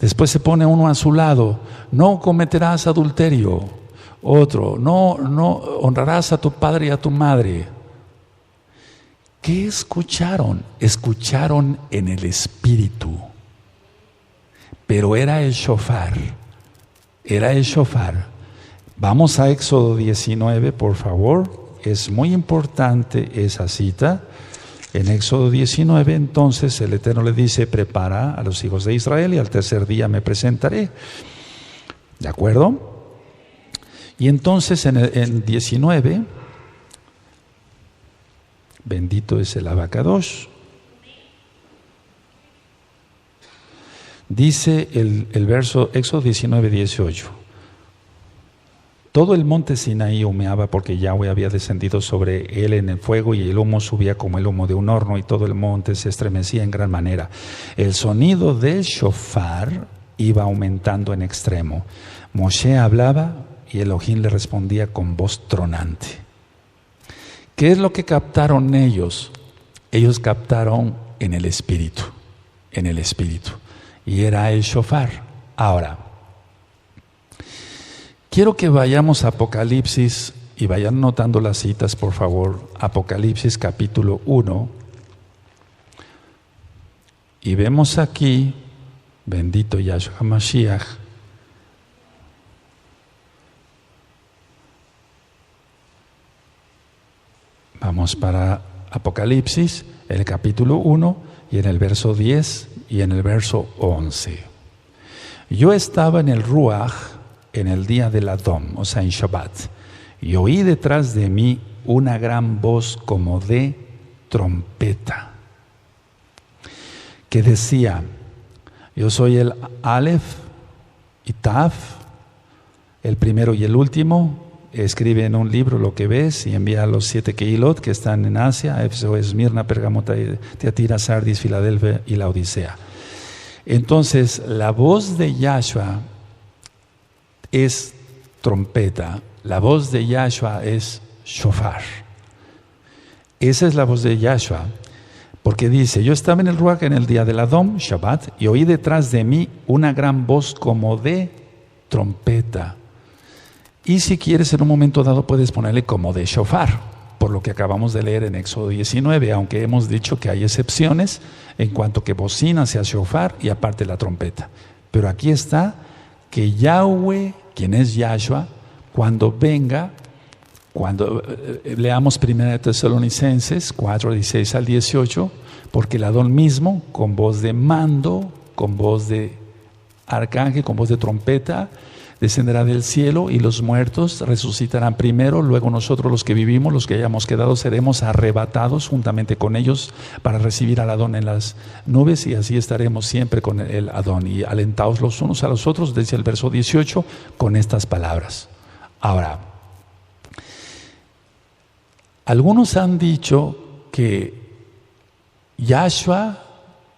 Después se pone uno a su lado, no cometerás adulterio. Otro, no honrarás a tu padre y a tu madre. ¿Qué escucharon? Escucharon en el espíritu. Pero era el shofar. Era el shofar. Vamos a Éxodo 19, por favor. Es muy importante esa cita. En Éxodo 19, entonces, el Eterno le dice, prepara a los hijos de Israel y al tercer día me presentaré. ¿De acuerdo? Y entonces en 19, bendito es el Abacadosh, dice el verso Éxodo 19, 18. Todo el monte Sinaí humeaba porque Yahweh había descendido sobre él en el fuego y el humo subía como el humo de un horno y todo el monte se estremecía en gran manera. El sonido del shofar iba aumentando en extremo. Moshe hablaba y Elohim le respondía con voz tronante. ¿Qué es lo que captaron ellos? Ellos captaron en el espíritu, y era el shofar. Ahora, quiero que vayamos a Apocalipsis y vayan notando las citas, por favor. Apocalipsis capítulo 1. Y vemos aquí, bendito Yahshua Mashiach, vamos para Apocalipsis, el capítulo 1, y en el verso 10 y en el verso 11. Yo estaba en el Ruach en el día del Adón, o sea, en Shabbat, y oí detrás de mí una gran voz como de trompeta, que decía, yo soy el Aleph y Taf, el primero y el último. Escribe en un libro lo que ves y envía a los 7 Kehilot que están en Asia, Éfeso, Esmirna, Pérgamo, Tiatira, Sardis, Filadelfia y la Odisea. Entonces, la voz de Yahshua es trompeta, la voz de Yahshua es shofar. Esa es la voz de Yahshua, porque dice, yo estaba en el Ruach en el día del Adón, Shabbat, y oí detrás de mí una gran voz como de trompeta. Y si quieres, en un momento dado puedes ponerle como de shofar, por lo que acabamos de leer en Éxodo 19, aunque hemos dicho que hay excepciones en cuanto que bocina sea shofar y aparte la trompeta. Pero aquí está que Yahweh, quien es Yahshua, cuando venga, cuando leamos 1 Tesalonicenses 4, 16 al 18, porque el Adón mismo, con voz de mando, con voz de arcángel, con voz de trompeta, descenderá del cielo y los muertos resucitarán primero, luego nosotros los que vivimos, los que hayamos quedado, seremos arrebatados juntamente con ellos para recibir al Adón en las nubes y así estaremos siempre con el Adón y alentados los unos a los otros, desde el verso 18, con estas palabras. Ahora, algunos han dicho que Yahshua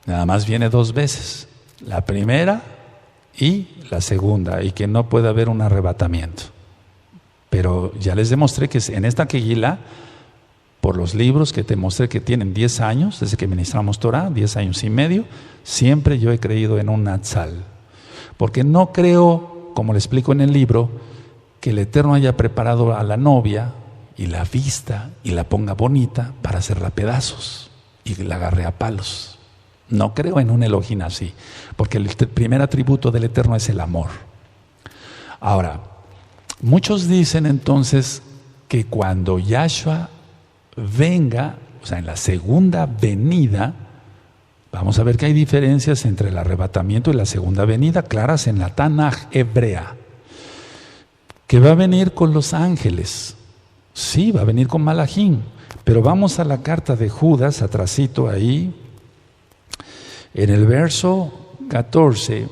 nada más viene 2 veces, la primera y la segunda, y que no puede haber un arrebatamiento. Pero ya les demostré que en esta Kehilá, por los libros que te mostré que tienen 10 años, desde que ministramos Torah, 10 años y medio, siempre yo he creído en un Natsal. Porque no creo, como le explico en el libro, que el Eterno haya preparado a la novia y la vista y la ponga bonita para hacerla pedazos y la agarre a palos. No creo en un Elohim así, porque el primer atributo del Eterno es el amor. Ahora, muchos dicen entonces que cuando Yahshua venga, o sea, en la segunda venida, vamos a ver que hay diferencias entre el arrebatamiento y la segunda venida, claras en la Tanaj hebrea, que va a venir con los ángeles. Sí, va a venir con Malachim, pero vamos a la carta de Judas, atrasito ahí, en el verso 14,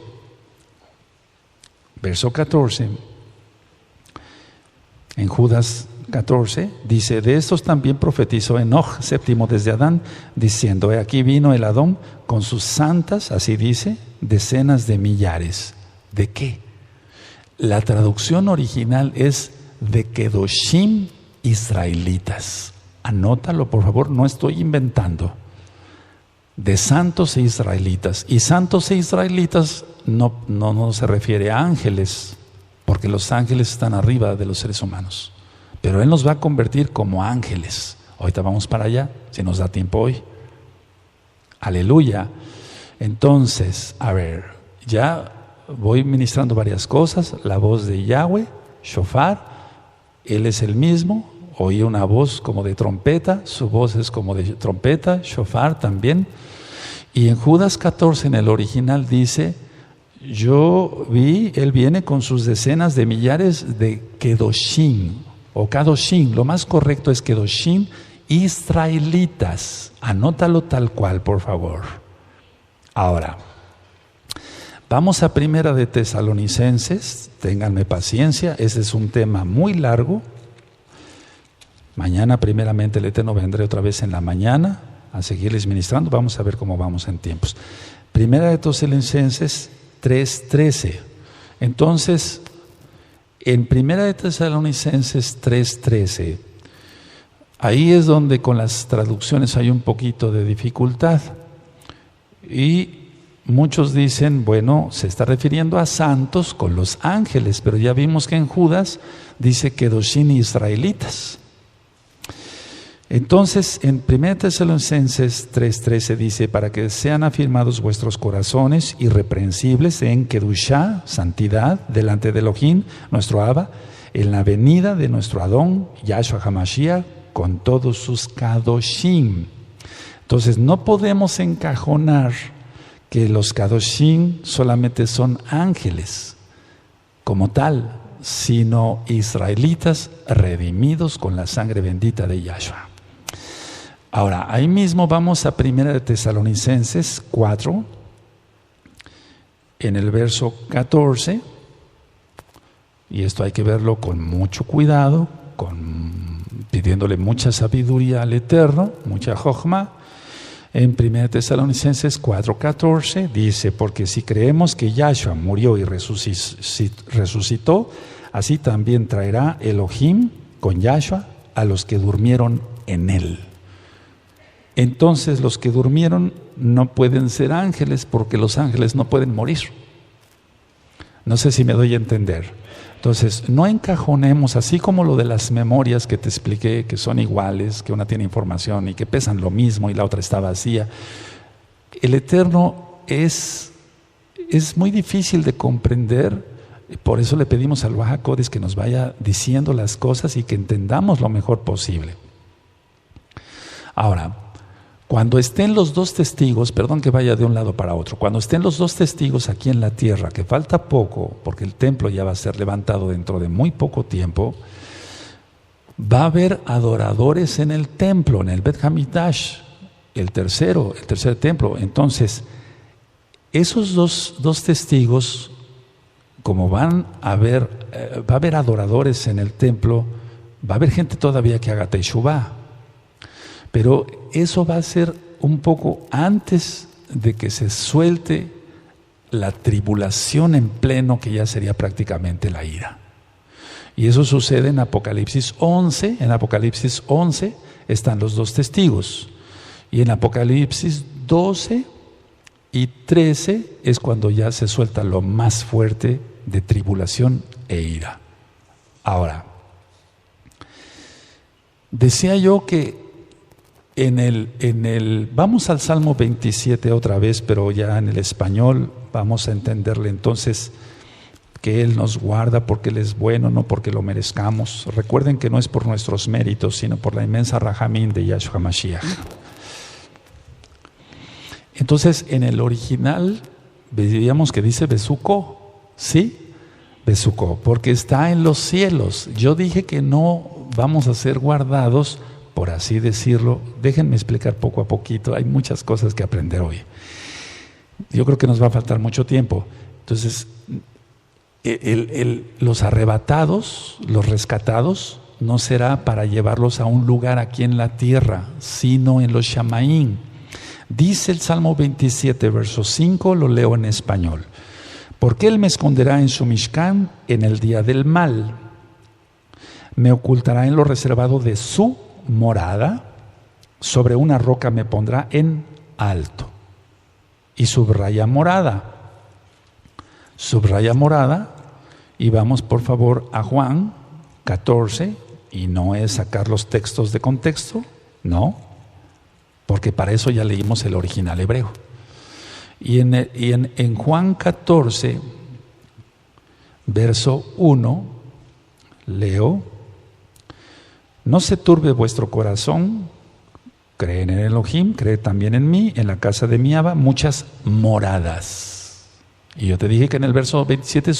en Judas 14, dice: de estos también profetizó Enoch, séptimo desde Adán, diciendo: he aquí vino el Adón con sus santas, así dice, decenas de millares. ¿De qué? La traducción original es de Kedoshim israelitas. Anótalo, por favor, no estoy inventando. De santos e israelitas. Y santos e israelitas no se refiere a ángeles, porque los ángeles están arriba de los seres humanos. Pero Él nos va a convertir como ángeles. Ahorita vamos para allá, si nos da tiempo hoy. Aleluya. Entonces, a ver, ya voy ministrando varias cosas. La voz de Yahweh, shofar, Él es el mismo. Oí una voz como de trompeta, su voz es como de trompeta, shofar también. Y en Judas 14, en el original, dice: yo vi, Él viene con sus decenas de millares de Kedoshim, o Kadoshim, lo más correcto es Kedoshim israelitas. Anótalo tal cual, por favor. Ahora, vamos a Primera de Tesalonicenses, ténganme paciencia, ese es un tema muy largo. Mañana primeramente el Eterno vendré otra vez en la mañana a seguirles ministrando. Vamos a ver cómo vamos en tiempos. Primera de Tesalonicenses 3:13. Entonces, en Primera de Tesalonicenses 3:13, ahí es donde con las traducciones hay un poquito de dificultad. Y muchos dicen, bueno, se está refiriendo a santos con los ángeles, pero ya vimos que en Judas dice Kedoshim israelitas. Entonces, en 1 Tesalonicenses 3:13 dice: para que sean afirmados vuestros corazones irreprensibles en Kedushá, santidad, delante de Elohim, nuestro Abba, en la venida de nuestro Adón, Yahshua HaMashiach, con todos sus Kadoshim. Entonces, no podemos encajonar que los Kadoshim solamente son ángeles como tal, sino israelitas redimidos con la sangre bendita de Yahshua. Ahora, ahí mismo vamos a 1 Tesalonicenses 4, en el verso 14, y esto hay que verlo con mucho cuidado, pidiéndole mucha sabiduría al Eterno, mucha jochma. En 1 Tesalonicenses 4:14 dice: porque si creemos que Yahshua murió y resucitó, así también traerá Elohim con Yahshua a los que durmieron en él. Entonces los que durmieron no pueden ser ángeles, porque los ángeles no pueden morir. No sé si me doy a entender. Entonces, no encajonemos, así como lo de las memorias que te expliqué, que son iguales, que una tiene información y que pesan lo mismo y la otra está vacía. El Eterno es muy difícil de comprender, por eso le pedimos al Ruach HaKodesh que nos vaya diciendo las cosas y que entendamos lo mejor posible. Ahora, cuando estén los dos testigos, perdón que vaya de un lado para otro, cuando estén los dos testigos aquí en la tierra, que falta poco, porque el templo ya va a ser levantado dentro de muy poco tiempo, va a haber adoradores en el templo, en el Bet Hamikdash, el tercer templo. Entonces, esos dos testigos, como va a haber adoradores en el templo, va a haber gente todavía que haga Teshuvah. Pero eso va a ser un poco antes de que se suelte la tribulación en pleno, que ya sería prácticamente la ira. Y eso sucede en Apocalipsis 11. En Apocalipsis 11 están los dos testigos. Y en Apocalipsis 12 y 13 es cuando ya se suelta lo más fuerte de tribulación e ira. Ahora, decía yo que vamos al Salmo 27 otra vez, pero ya en el español vamos a entenderle entonces que Él nos guarda porque Él es bueno, no porque lo merezcamos. Recuerden que no es por nuestros méritos, sino por la inmensa Rahamim de Yahshua Mashiach. Entonces, en el original, veíamos que dice Besuko, ¿sí? Besuko, porque está en los cielos. Yo dije que no vamos a ser guardados, por así decirlo. Déjenme explicar poco a poquito, hay muchas cosas que aprender hoy. Yo creo que nos va a faltar mucho tiempo. Entonces, los arrebatados, los rescatados, no será para llevarlos a un lugar aquí en la tierra, sino en los Shamaim. Dice el Salmo 27, verso 5, lo leo en español. Porque Él me esconderá en su Mishkan en el día del mal. Me ocultará en lo reservado de su morada. Sobre una roca me pondrá en alto. Y subraya morada. Subraya morada. Y vamos por favor a Juan 14. Y no es sacar los textos de contexto. No. Porque para eso ya leímos el original hebreo. Y en Juan 14, verso 1, leo: no se turbe vuestro corazón, creen en Elohim, cree también en mí, en la casa de mi Abba muchas moradas. Y yo te dije que en el verso 27,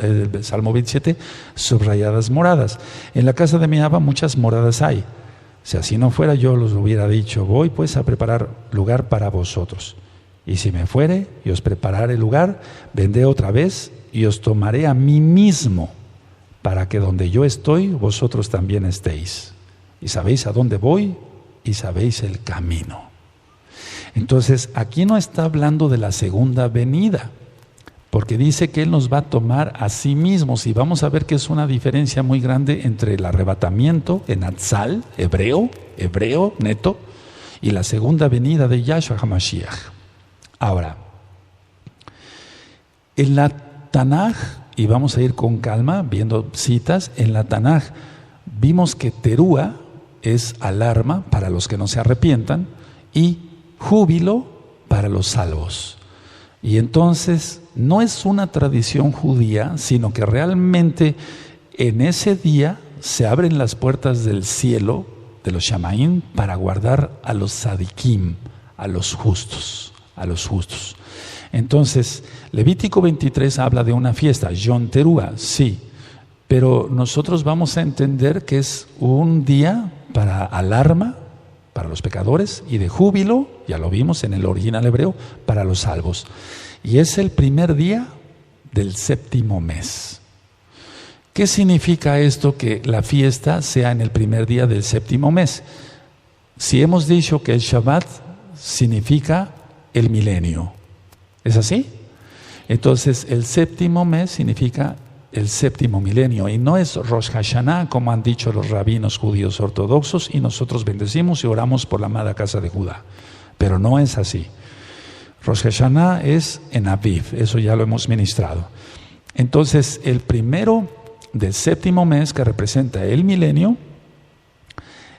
el Salmo 27, subrayadas moradas. En la casa de mi Abba muchas moradas hay. Si así no fuera, yo los hubiera dicho: voy pues a preparar lugar para vosotros. Y si me fuere y os prepararé lugar, vendré otra vez y os tomaré a mí mismo, para que donde yo estoy, vosotros también estéis. Y sabéis a dónde voy y sabéis el camino. Entonces, aquí no está hablando de la segunda venida, porque dice que Él nos va a tomar a sí mismos. Y vamos a ver que es una diferencia muy grande entre el arrebatamiento en Atzal, hebreo neto, y la segunda venida de Yahshua HaMashiach. Ahora, en la Tanaj, y vamos a ir con calma viendo citas, en la Tanaj vimos que Terúa es alarma para los que no se arrepientan y júbilo para los salvos. Y entonces no es una tradición judía, sino que realmente en ese día se abren las puertas del cielo de los Shamaim para guardar a los Sadikim, a los justos. Entonces, Levítico 23 habla de una fiesta, Yom Teruah, sí, pero nosotros vamos a entender que es un día para alarma para los pecadores y de júbilo, ya lo vimos en el original hebreo, para los salvos. Y es el primer día del séptimo mes. ¿Qué significa esto, que la fiesta sea en el primer día del séptimo mes? Si hemos dicho que el Shabbat significa el milenio, ¿es así? Entonces el séptimo mes significa el séptimo milenio, y no es Rosh Hashanah como han dicho los rabinos judíos ortodoxos, y nosotros bendecimos y oramos por la amada casa de Judá, pero no es así. Rosh Hashanah es en Aviv, eso ya lo hemos ministrado. Entonces el primero del séptimo mes, que representa el milenio,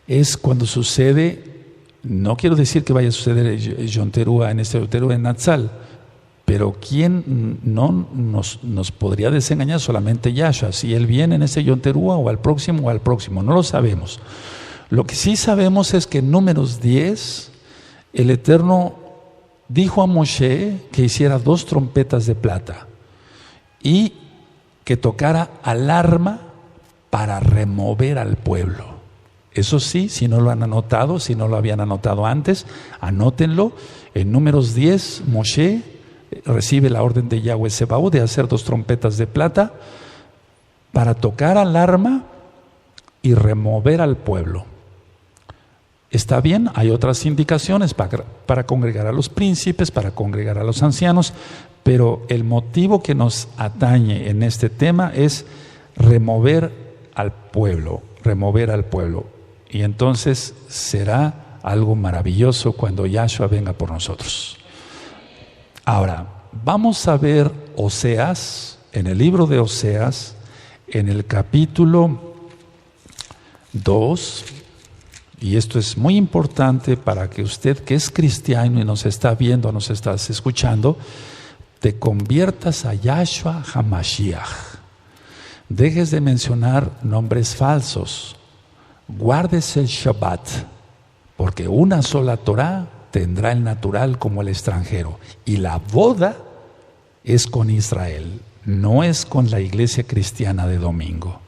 es cuando sucede. No quiero decir que vaya a suceder Yom Teruah en este Teruah en Natsal, pero ¿quién no nos podría desengañar? Solamente Yahshua, si Él viene en ese Yom Teruah o al próximo, no lo sabemos. Lo que sí sabemos es que en Números 10, el Eterno dijo a Moshe que hiciera 2 trompetas de plata y que tocara alarma para remover al pueblo. Eso sí, si no lo han anotado, si no lo habían anotado antes, anótenlo. En Números 10, Moshe recibe la orden de Yahweh Sebaot de hacer 2 trompetas de plata para tocar alarma y remover al pueblo. Está bien, hay otras indicaciones para congregar a los príncipes, para congregar a los ancianos, pero el motivo que nos atañe en este tema es remover al pueblo. Y entonces será algo maravilloso cuando Yahshua venga por nosotros. Ahora, vamos a ver Oseas, en el libro de Oseas, en el capítulo 2, y esto es muy importante para que usted que es cristiano y nos está viendo, nos estás escuchando, te conviertas a Yahshua HaMashiach. Dejes de mencionar nombres falsos. Guardes el Shabbat, porque una sola Torah tendrá el natural como el extranjero. Y la boda es con Israel, no es con la iglesia cristiana de domingo.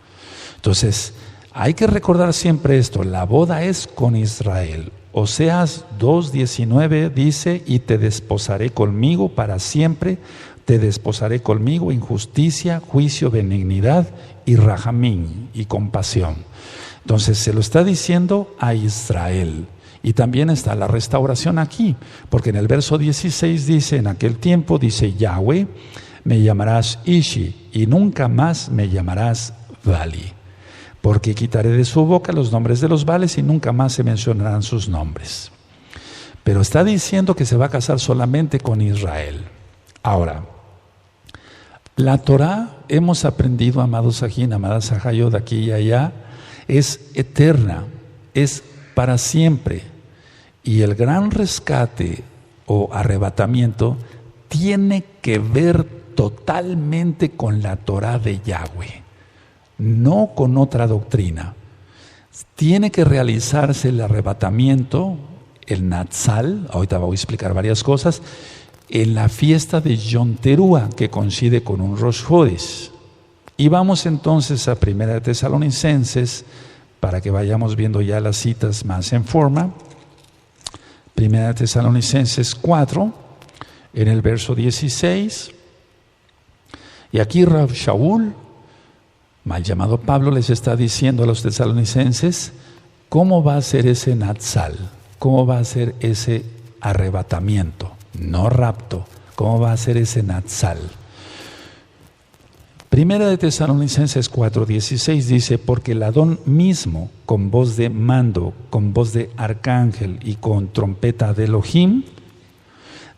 Entonces, hay que recordar siempre esto, la boda es con Israel. Oseas 2:19 dice, y te desposaré conmigo para siempre, te desposaré conmigo en justicia, juicio, benignidad y rajamín, y compasión. Entonces se lo está diciendo a Israel. Y también está la restauración aquí, porque en el verso 16 dice, en aquel tiempo dice Yahweh, me llamarás Ishi, y nunca más me llamarás Vali. Porque quitaré de su boca los nombres de los Vales y nunca más se mencionarán sus nombres. Pero está diciendo que se va a casar solamente con Israel. Ahora, la Torah, hemos aprendido, amados Sajín, amadas Sahayo, de aquí y allá, es eterna, es para siempre. Y el gran rescate o arrebatamiento tiene que ver totalmente con la Torah de Yahweh, no con otra doctrina. Tiene que realizarse el arrebatamiento, el Natsal, ahorita voy a explicar varias cosas, en la fiesta de Yom Teruah, que coincide con un Rosh Chodesh. Y vamos entonces a 1 Tesalonicenses, para que vayamos viendo ya las citas más en forma. 1 Tesalonicenses 4, en el verso 16. Y aquí Rav Shaul, mal llamado Pablo, les está diciendo a los tesalonicenses cómo va a ser ese Natsal, cómo va a ser ese arrebatamiento, no rapto, cómo va a ser ese Natsal. Primera de Tesalonicenses 4:16 dice, porque el Adón mismo, con voz de mando, con voz de arcángel y con trompeta de Elohim,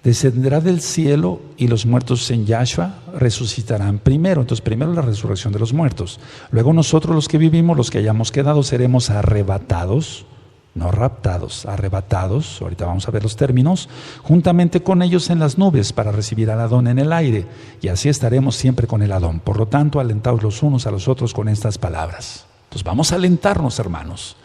descenderá del cielo y los muertos en Yahshua resucitarán primero. Entonces, primero la resurrección de los muertos. Luego nosotros los que vivimos, los que hayamos quedado, seremos arrebatados, no raptados, arrebatados, ahorita vamos a ver los términos, juntamente con ellos en las nubes para recibir al Adón en el aire, y así estaremos siempre con el Adón. Por lo tanto, alentaos los unos a los otros con estas palabras. Entonces vamos a alentarnos, hermanos,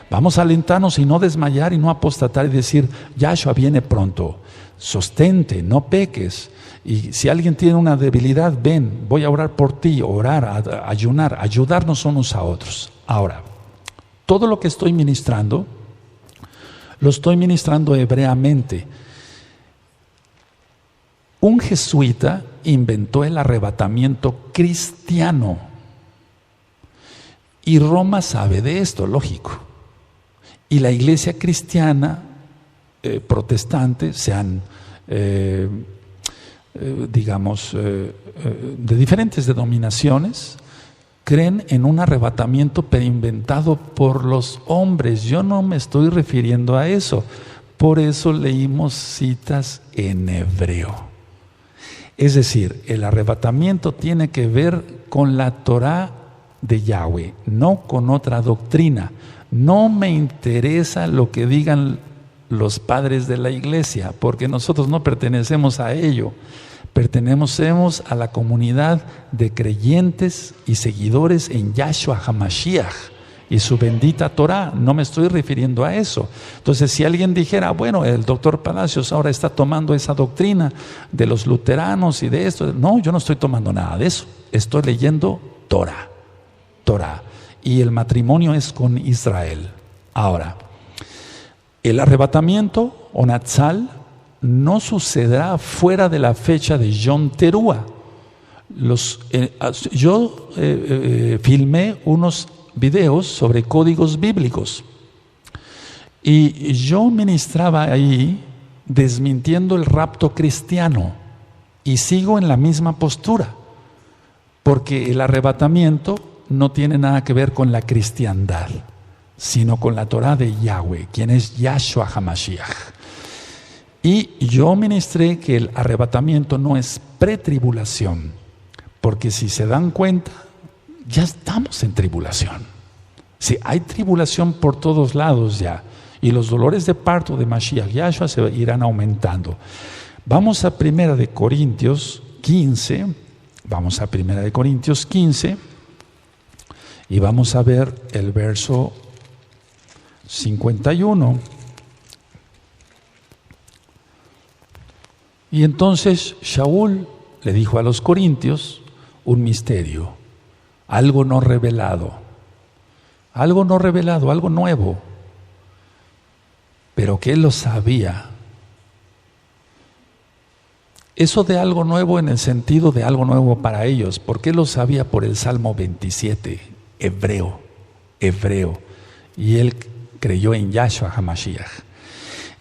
vamos a alentarnos y no desmayar y no apostatar y decir, Yahshua viene pronto, sostente, no peques. Y si alguien tiene una debilidad, ven, voy a orar por ti, orar, ayunar, ayudarnos unos a otros. Ahora, todo lo que estoy ministrando, lo estoy ministrando hebreamente. Un jesuita inventó el arrebatamiento cristiano. Y Roma sabe de esto, lógico. Y la iglesia cristiana, protestante, sean, de diferentes denominaciones, creen en un arrebatamiento pero inventado por los hombres. Yo no me estoy refiriendo a eso. Por eso leímos citas en hebreo. Es decir, el arrebatamiento tiene que ver con la Torah de Yahweh, no con otra doctrina. No me interesa lo que digan los padres de la iglesia, porque nosotros no pertenecemos a ello. Pertenecemos a la comunidad de creyentes y seguidores en Yahshua HaMashiach y su bendita Torah. No me estoy refiriendo a eso. Entonces, si alguien dijera, bueno, el doctor Palacios ahora está tomando esa doctrina de los luteranos y de esto. No, yo no estoy tomando nada de eso. Estoy leyendo Torah. Y el matrimonio es con Israel. Ahora, el arrebatamiento o Natsal no sucederá fuera de la fecha de Yom Teruah. Yo filmé unos videos sobre códigos bíblicos y yo ministraba ahí desmintiendo el rapto cristiano y sigo en la misma postura, porque el arrebatamiento no tiene nada que ver con la cristiandad, sino con la Torah de Yahweh, quien es Yahshua HaMashiach. Y yo ministré que el arrebatamiento no es pretribulación, porque si se dan cuenta, ya estamos en tribulación. Sí, hay tribulación por todos lados ya. Y los dolores de parto de Mashiach Yahshua se irán aumentando. Vamos a 1 Corintios 15. Vamos a 1 Corintios 15. Y vamos a ver el verso 51. Y entonces Shaul le dijo a los corintios un misterio, algo no revelado, algo nuevo, pero que él lo sabía. Eso de algo nuevo en el sentido de algo nuevo para ellos, porque él lo sabía por el Salmo 27, hebreo, y él creyó en Yahshua HaMashiach.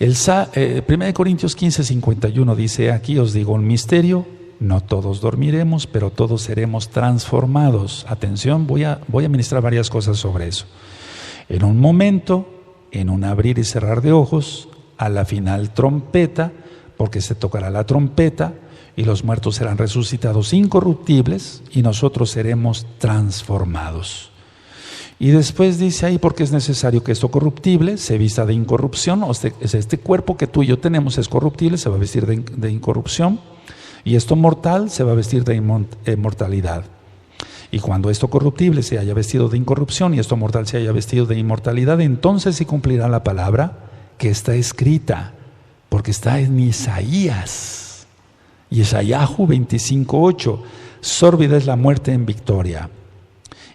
1 Corintios 15, 51 dice, aquí os digo un misterio, no todos dormiremos, pero todos seremos transformados. Atención, voy a ministrar varias cosas sobre eso. En un momento, en un abrir y cerrar de ojos, a la final trompeta, porque se tocará la trompeta, y los muertos serán resucitados incorruptibles, y nosotros seremos transformados. Y después dice ahí, porque es necesario que esto corruptible se vista de incorrupción, o sea, este cuerpo que tú y yo tenemos es corruptible, se va a vestir de incorrupción, y esto mortal se va a vestir de inmortalidad. Y cuando esto corruptible se haya vestido de incorrupción y esto mortal se haya vestido de inmortalidad, entonces se cumplirá la palabra que está escrita, porque está en Isaías. Yeshayahu 25:8, sórbida es la muerte en victoria.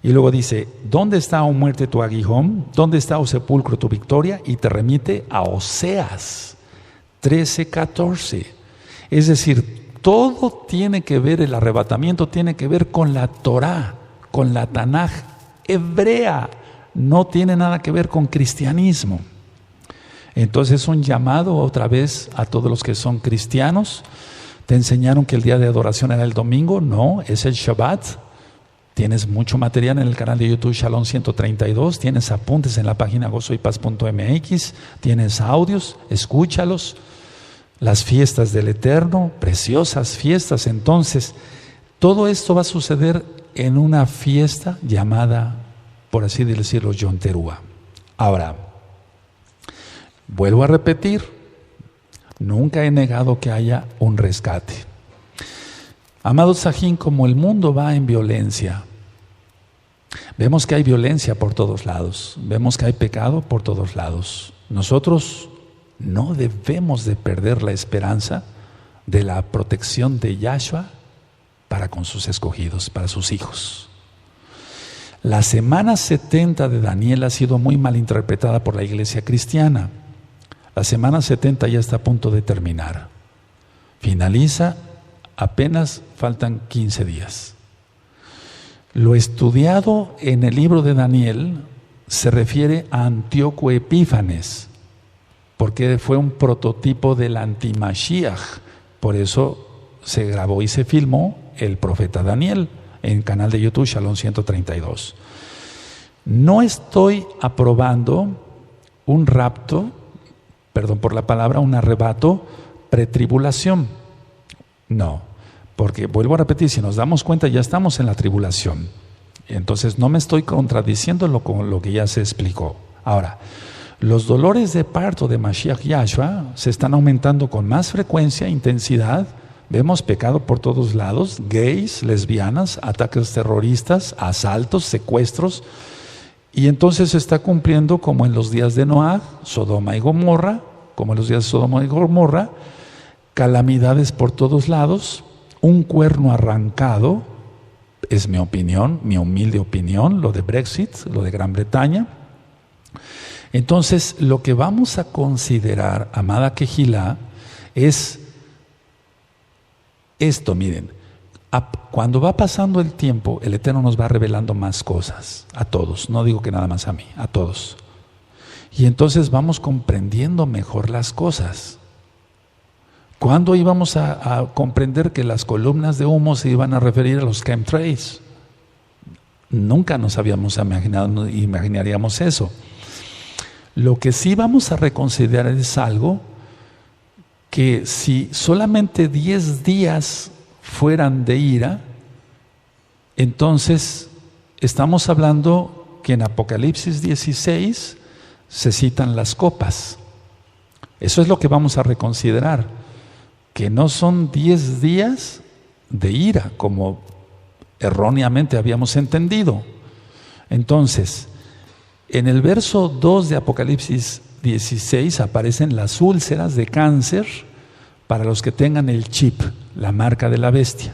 Y luego dice, ¿dónde está, oh muerte, tu aguijón? ¿Dónde está, oh sepulcro, tu victoria? Y te remite a Oseas 13:14. Es decir, todo tiene que ver, el arrebatamiento tiene que ver con la Torá, con la Tanaj hebrea. No tiene nada que ver con cristianismo. Entonces es un llamado otra vez a todos los que son cristianos. ¿Te enseñaron que el día de adoración era el domingo? No, es el Shabbat. Tienes mucho material en el canal de YouTube Shalom 132, tienes apuntes en la página gozoypaz.mx, tienes audios, escúchalos. Las fiestas del Eterno, preciosas fiestas. Entonces, todo esto va a suceder en una fiesta llamada, por así decirlo, Yom Teruah. Ahora, vuelvo a repetir, nunca he negado que haya un rescate. Amados Sajín, como el mundo va en violencia, vemos que hay violencia por todos lados, vemos que hay pecado por todos lados. Nosotros no debemos de perder la esperanza de la protección de Yahshua para con sus escogidos, para sus hijos. La semana 70 de Daniel ha sido muy mal interpretada por la iglesia cristiana. La semana 70 ya está a punto de terminar. Finaliza, apenas faltan 15 días. Lo estudiado en el libro de Daniel se refiere a Antíoco Epífanes, porque fue un prototipo del anti-Mashiach. Por eso se grabó y se filmó el profeta Daniel en el canal de YouTube Shalom 132. No estoy aprobando un rapto, perdón por la palabra, un arrebato pretribulación. No, porque vuelvo a repetir, si nos damos cuenta ya estamos en la tribulación. Entonces no me estoy contradiciendo con lo que ya se explicó. Ahora, los dolores de parto de Mashiach Yahshua se están aumentando con más frecuencia, intensidad. Vemos pecado por todos lados, gays, lesbianas, ataques terroristas, asaltos, secuestros. Y entonces se está cumpliendo como en los días de Noah, Sodoma y Gomorra, como en los días de Sodoma y Gomorra, calamidades por todos lados, un cuerno arrancado, es mi opinión, mi humilde opinión, lo de Brexit, lo de Gran Bretaña. Entonces, lo que vamos a considerar, amada Kehilá, es esto, miren, cuando va pasando el tiempo, el Eterno nos va revelando más cosas, a todos, no digo que nada más a mí, a todos. Y entonces vamos comprendiendo mejor las cosas. ¿Cuándo íbamos a comprender que las columnas de humo se iban a referir a los chemtrails? Nunca nos habíamos imaginado, imaginaríamos eso. Lo que sí vamos a reconsiderar es algo que si solamente 10 días fueran de ira, entonces estamos hablando que en Apocalipsis 16 se citan las copas. Eso es lo que vamos a reconsiderar, que no son 10 días de ira, como erróneamente habíamos entendido. Entonces, en el verso 2 de Apocalipsis 16 aparecen las úlceras de cáncer para los que tengan el chip, la marca de la bestia.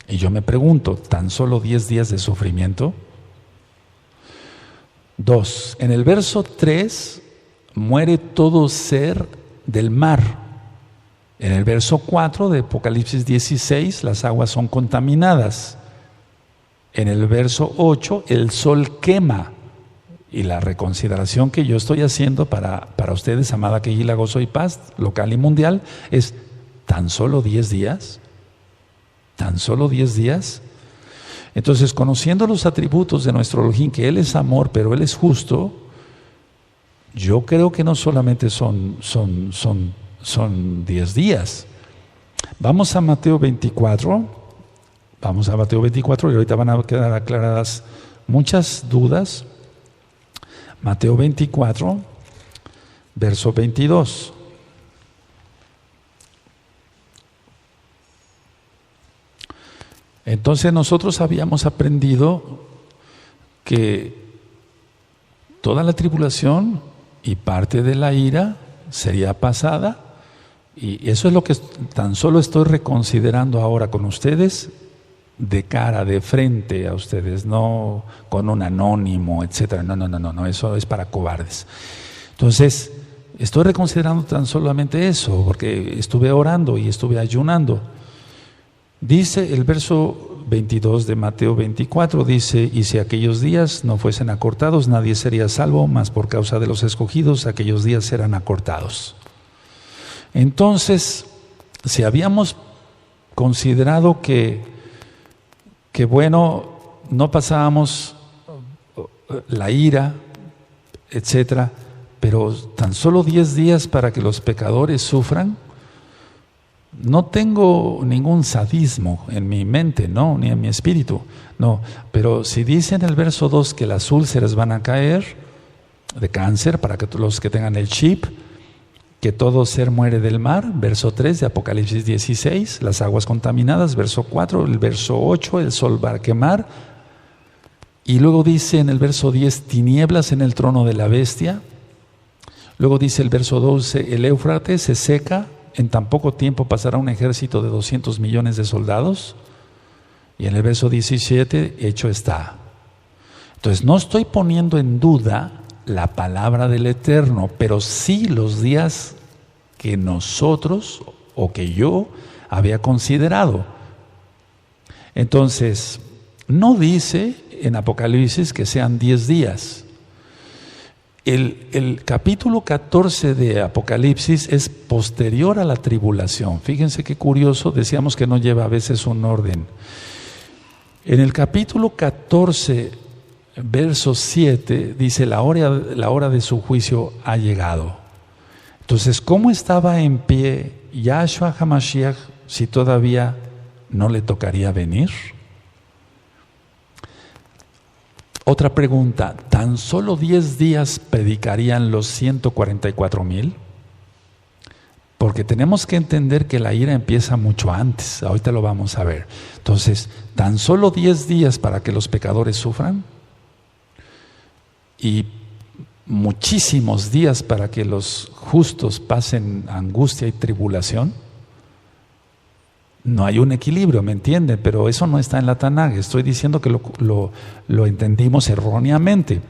Y yo me pregunto, ¿tan solo 10 días de sufrimiento? 2. En el verso 3, muere todo ser del mar. En el verso 4 de Apocalipsis 16, las aguas son contaminadas. En el verso 8, el sol quema. Y la reconsideración que yo estoy haciendo para ustedes, amada Kehila, Gozo y Paz, local y mundial, es ¿tan solo 10 días? ¿Tan solo 10 días? Entonces, conociendo los atributos de nuestro Elohim, que Él es amor, pero Él es justo, yo creo que no solamente son 10 días. Vamos a Mateo 24. Vamos a Mateo 24 y ahorita van a quedar aclaradas muchas dudas. Mateo 24, verso 22. Entonces nosotros habíamos aprendido que toda la tribulación y parte de la ira sería pasada, y eso es lo que tan solo estoy reconsiderando ahora con ustedes, de cara, de frente a ustedes, no con un anónimo, etcétera. No, eso es para cobardes. Entonces, estoy reconsiderando tan solamente eso, porque estuve orando y estuve ayunando. Dice el verso 22 de Mateo 24, dice: y si aquellos días no fuesen acortados, nadie sería salvo, mas por causa de los escogidos, aquellos días serán acortados. Entonces, si habíamos considerado que bueno, no pasábamos la ira, etcétera, pero tan solo 10 días para que los pecadores sufran, no tengo ningún sadismo en mi mente, no, ni en mi espíritu, no, pero si dice en el verso 2 que las úlceras van a caer de cáncer para que los que tengan el chip, que todo ser muere del mar, verso 3 de Apocalipsis 16, las aguas contaminadas, verso 4, el verso 8, el sol va a quemar, y luego dice en el verso 10, tinieblas en el trono de la bestia. Luego dice el verso 12, el Éufrates se seca, en tan poco tiempo pasará un ejército de 200 millones de soldados. Y en el verso 17, hecho está. Entonces no estoy poniendo en duda la palabra del Eterno, pero sí los días que nosotros o que yo había considerado. Entonces, no dice en Apocalipsis que sean 10 días. El capítulo 14 de Apocalipsis es posterior a la tribulación. Fíjense qué curioso, decíamos que no lleva a veces un orden. En el capítulo 14, verso 7, dice: la hora de su juicio ha llegado. Entonces, ¿cómo estaba en pie Yahshua HaMashiach si todavía no le tocaría venir? Otra pregunta, ¿tan solo 10 días predicarían los 144,000? Porque tenemos que entender que la ira empieza mucho antes, ahorita lo vamos a ver. Entonces, ¿tan solo 10 días para que los pecadores sufran? Y muchísimos días para que los justos pasen angustia y tribulación. No hay un equilibrio, ¿me entienden? Pero eso no está en la Tanaj. Estoy diciendo que lo entendimos erróneamente.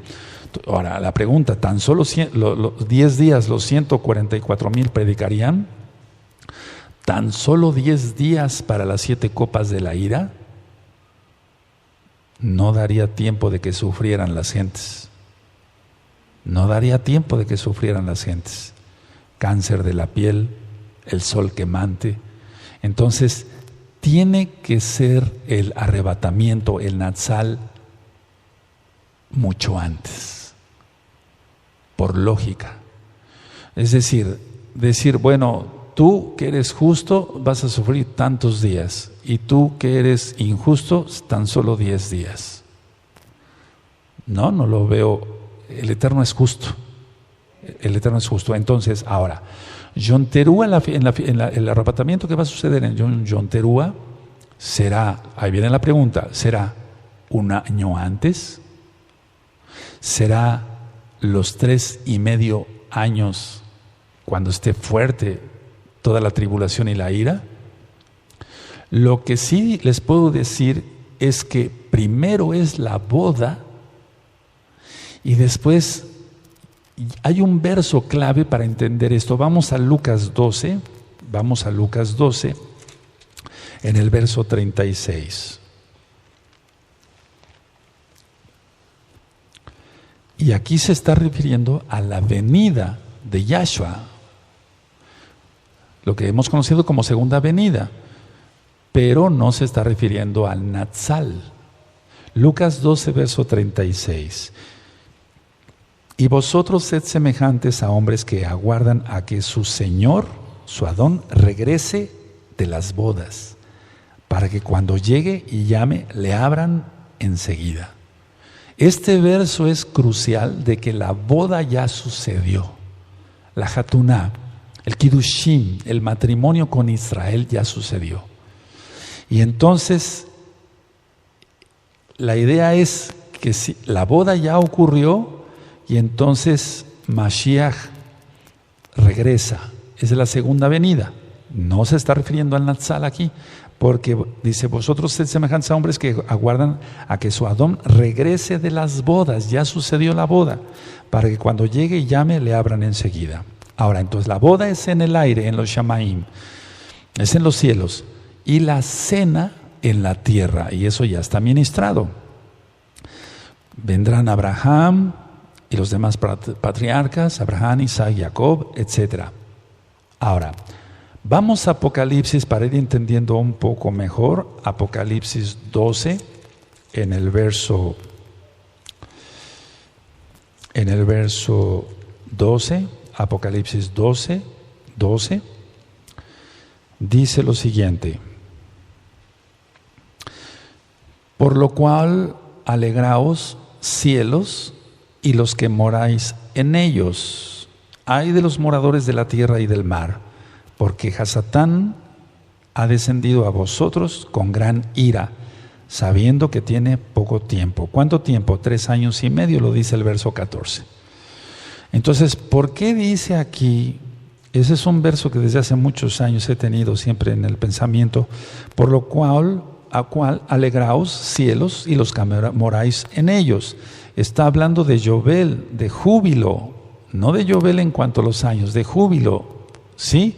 Ahora, la pregunta, ¿tan solo 10 días los 144,000 predicarían? ¿Tan solo 10 días para las 7 copas de la ira? No daría tiempo de que sufrieran las gentes. No daría tiempo de que sufrieran las gentes. Cáncer de la piel, el sol quemante. Entonces, tiene que ser el arrebatamiento, el Natsal, mucho antes, por lógica. Es decir, bueno, tú que eres justo vas a sufrir tantos días, y tú que eres injusto, tan solo 10 días. No, no lo veo. El Eterno es justo. El Eterno es justo. Entonces, ahora, Yom Teruah, el arrebatamiento que va a suceder en Yom Teruah será, ahí viene la pregunta, ¿será un año antes? ¿Será los 3.5 años cuando esté fuerte toda la tribulación y la ira? Lo que sí les puedo decir es que primero es la boda y después hay un verso clave para entender esto. Vamos a Lucas 12, en el verso 36. Y aquí se está refiriendo a la venida de Yahshua, lo que hemos conocido como segunda venida, pero no se está refiriendo al Natsal. Lucas 12, verso 36. Y vosotros sed semejantes a hombres que aguardan a que su Señor, su Adón, regrese de las bodas, para que cuando llegue y llame, le abran enseguida. Este verso es crucial de que la boda ya sucedió. La Hatuná, el Kiddushim, el matrimonio con Israel ya sucedió. Y entonces, la idea es que si la boda ya ocurrió, y entonces Mashiach regresa. Es la segunda venida. No se está refiriendo al Natsal aquí, porque dice, vosotros sed semejantes a hombres que aguardan a que su Adón regrese de las bodas. Ya sucedió la boda, para que cuando llegue y llame, le abran enseguida. Ahora, entonces la boda es en el aire, en los Shamaim, es en los cielos, y la cena en la tierra, y eso ya está ministrado. Vendrán Abraham y los demás patriarcas, Abraham, Isaac, Jacob, etc. Ahora, vamos a Apocalipsis para ir entendiendo un poco mejor. Apocalipsis 12, en el verso 12, Apocalipsis 12, dice lo siguiente: por lo cual alegraos, cielos, y los que moráis en ellos. Ay de los moradores de la tierra y del mar, porque Hasatán ha descendido a vosotros con gran ira, sabiendo que tiene poco tiempo. ¿Cuánto tiempo? 3 años y medio, lo dice el verso 14. Entonces, ¿por qué dice aquí? Ese es un verso que desde hace muchos años he tenido siempre en el pensamiento. Por lo cual, alegraos, cielos, y los que moráis en ellos. Está hablando de Yobel, de júbilo, no de Yobel en cuanto a los años, de júbilo, ¿sí?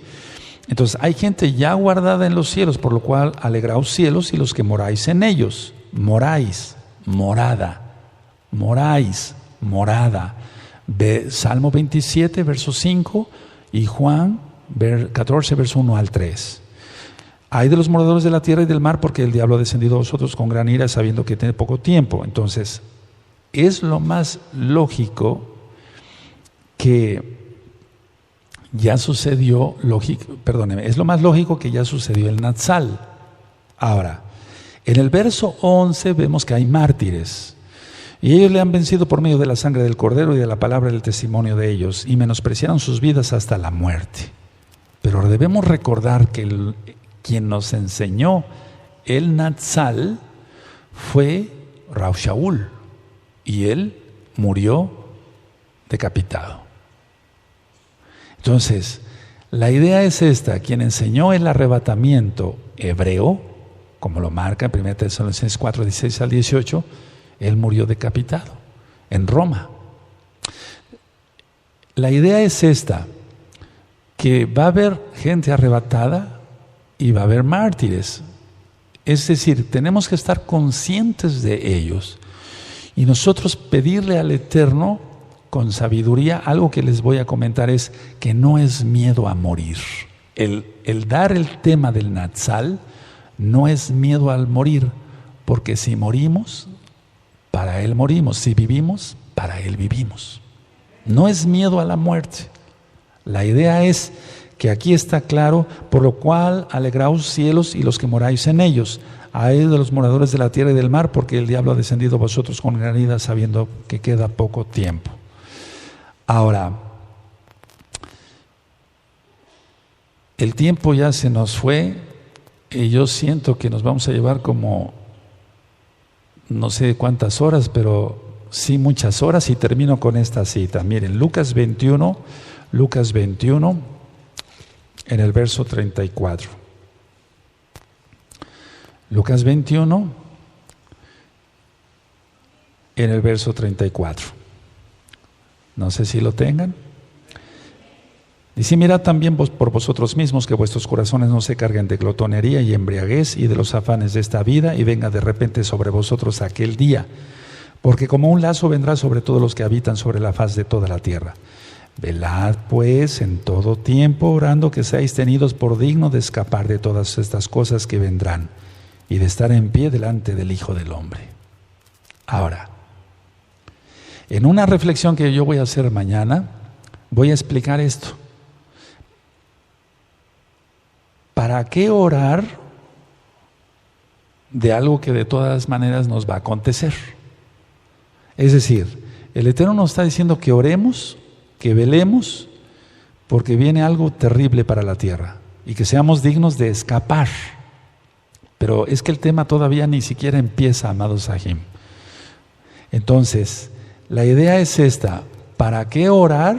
Entonces hay gente ya guardada en los cielos, por lo cual alegraos cielos y los que moráis en ellos. Moráis, morada, moráis, morada. Salmo 27, verso 5, y Juan 14, verso 1 al 3. Hay de los moradores de la tierra y del mar, porque el diablo ha descendido a vosotros con gran ira, sabiendo que tiene poco tiempo. Entonces, es lo más lógico que ya sucedió, es lo más lógico que ya sucedió el Natsal. Ahora, en el verso 11 vemos que hay mártires, y ellos le han vencido por medio de la sangre del Cordero y de la palabra del testimonio de ellos, y menospreciaron sus vidas hasta la muerte. Pero debemos recordar que quien nos enseñó el Natsal fue Rav Shaul, y él murió decapitado. Entonces, la idea es esta: quien enseñó el arrebatamiento hebreo, como lo marca en 1 Tesalonicenses 4, 16 al 18, él murió decapitado en Roma. La idea es esta, que va a haber gente arrebatada y va a haber mártires. Es decir, tenemos que estar conscientes de ellos y nosotros pedirle al Eterno con sabiduría. Algo que les voy a comentar es que no es miedo a morir. El dar el tema del Natsal no es miedo al morir, porque si morimos, para Él morimos. Si vivimos, para Él vivimos. No es miedo a la muerte. La idea es que aquí está claro, por lo cual alegraos cielos y los que moráis en ellos. Ay de los moradores de la tierra y del mar, porque el diablo ha descendido a vosotros con gran ira, sabiendo que queda poco tiempo. Ahora, el tiempo ya se nos fue y yo siento que nos vamos a llevar como no sé cuántas horas, pero sí muchas horas, y termino con esta cita. Miren, Lucas 21, en el verso 34. Lucas 21, en el verso 34. No sé si lo tengan. Dice: mirad también por vosotros mismos que vuestros corazones no se carguen de glotonería y embriaguez y de los afanes de esta vida, y venga de repente sobre vosotros aquel día, porque como un lazo vendrá sobre todos los que habitan sobre la faz de toda la tierra. Velad pues en todo tiempo, orando que seáis tenidos por digno de escapar de todas estas cosas que vendrán y de estar en pie delante del Hijo del Hombre. Ahora, en una reflexión que yo voy a hacer mañana, voy a explicar esto. ¿Para qué orar de algo que de todas maneras nos va a acontecer? Es decir, el Eterno nos está diciendo que oremos, que velemos, porque viene algo terrible para la tierra y que seamos dignos de escapar. Pero es que el tema todavía ni siquiera empieza, amados Sahim. Entonces, la idea es esta: ¿para qué orar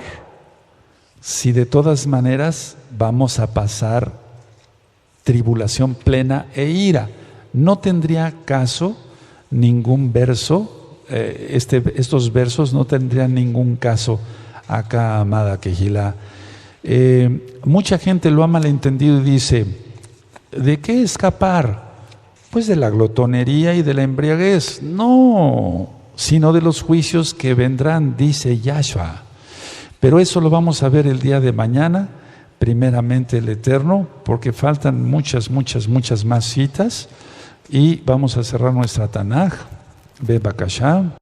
si de todas maneras vamos a pasar tribulación plena e ira? No tendría caso ningún verso, estos versos no tendrían ningún caso acá, amada Kehilá. Mucha gente lo ha malentendido y dice: ¿de qué escapar? Pues de la glotonería y de la embriaguez. No, sino de los juicios que vendrán, dice Yahshua. Pero eso lo vamos a ver el día de mañana, primeramente el Eterno, porque faltan muchas más citas, y vamos a cerrar nuestra Tanaj. Be Bakashá.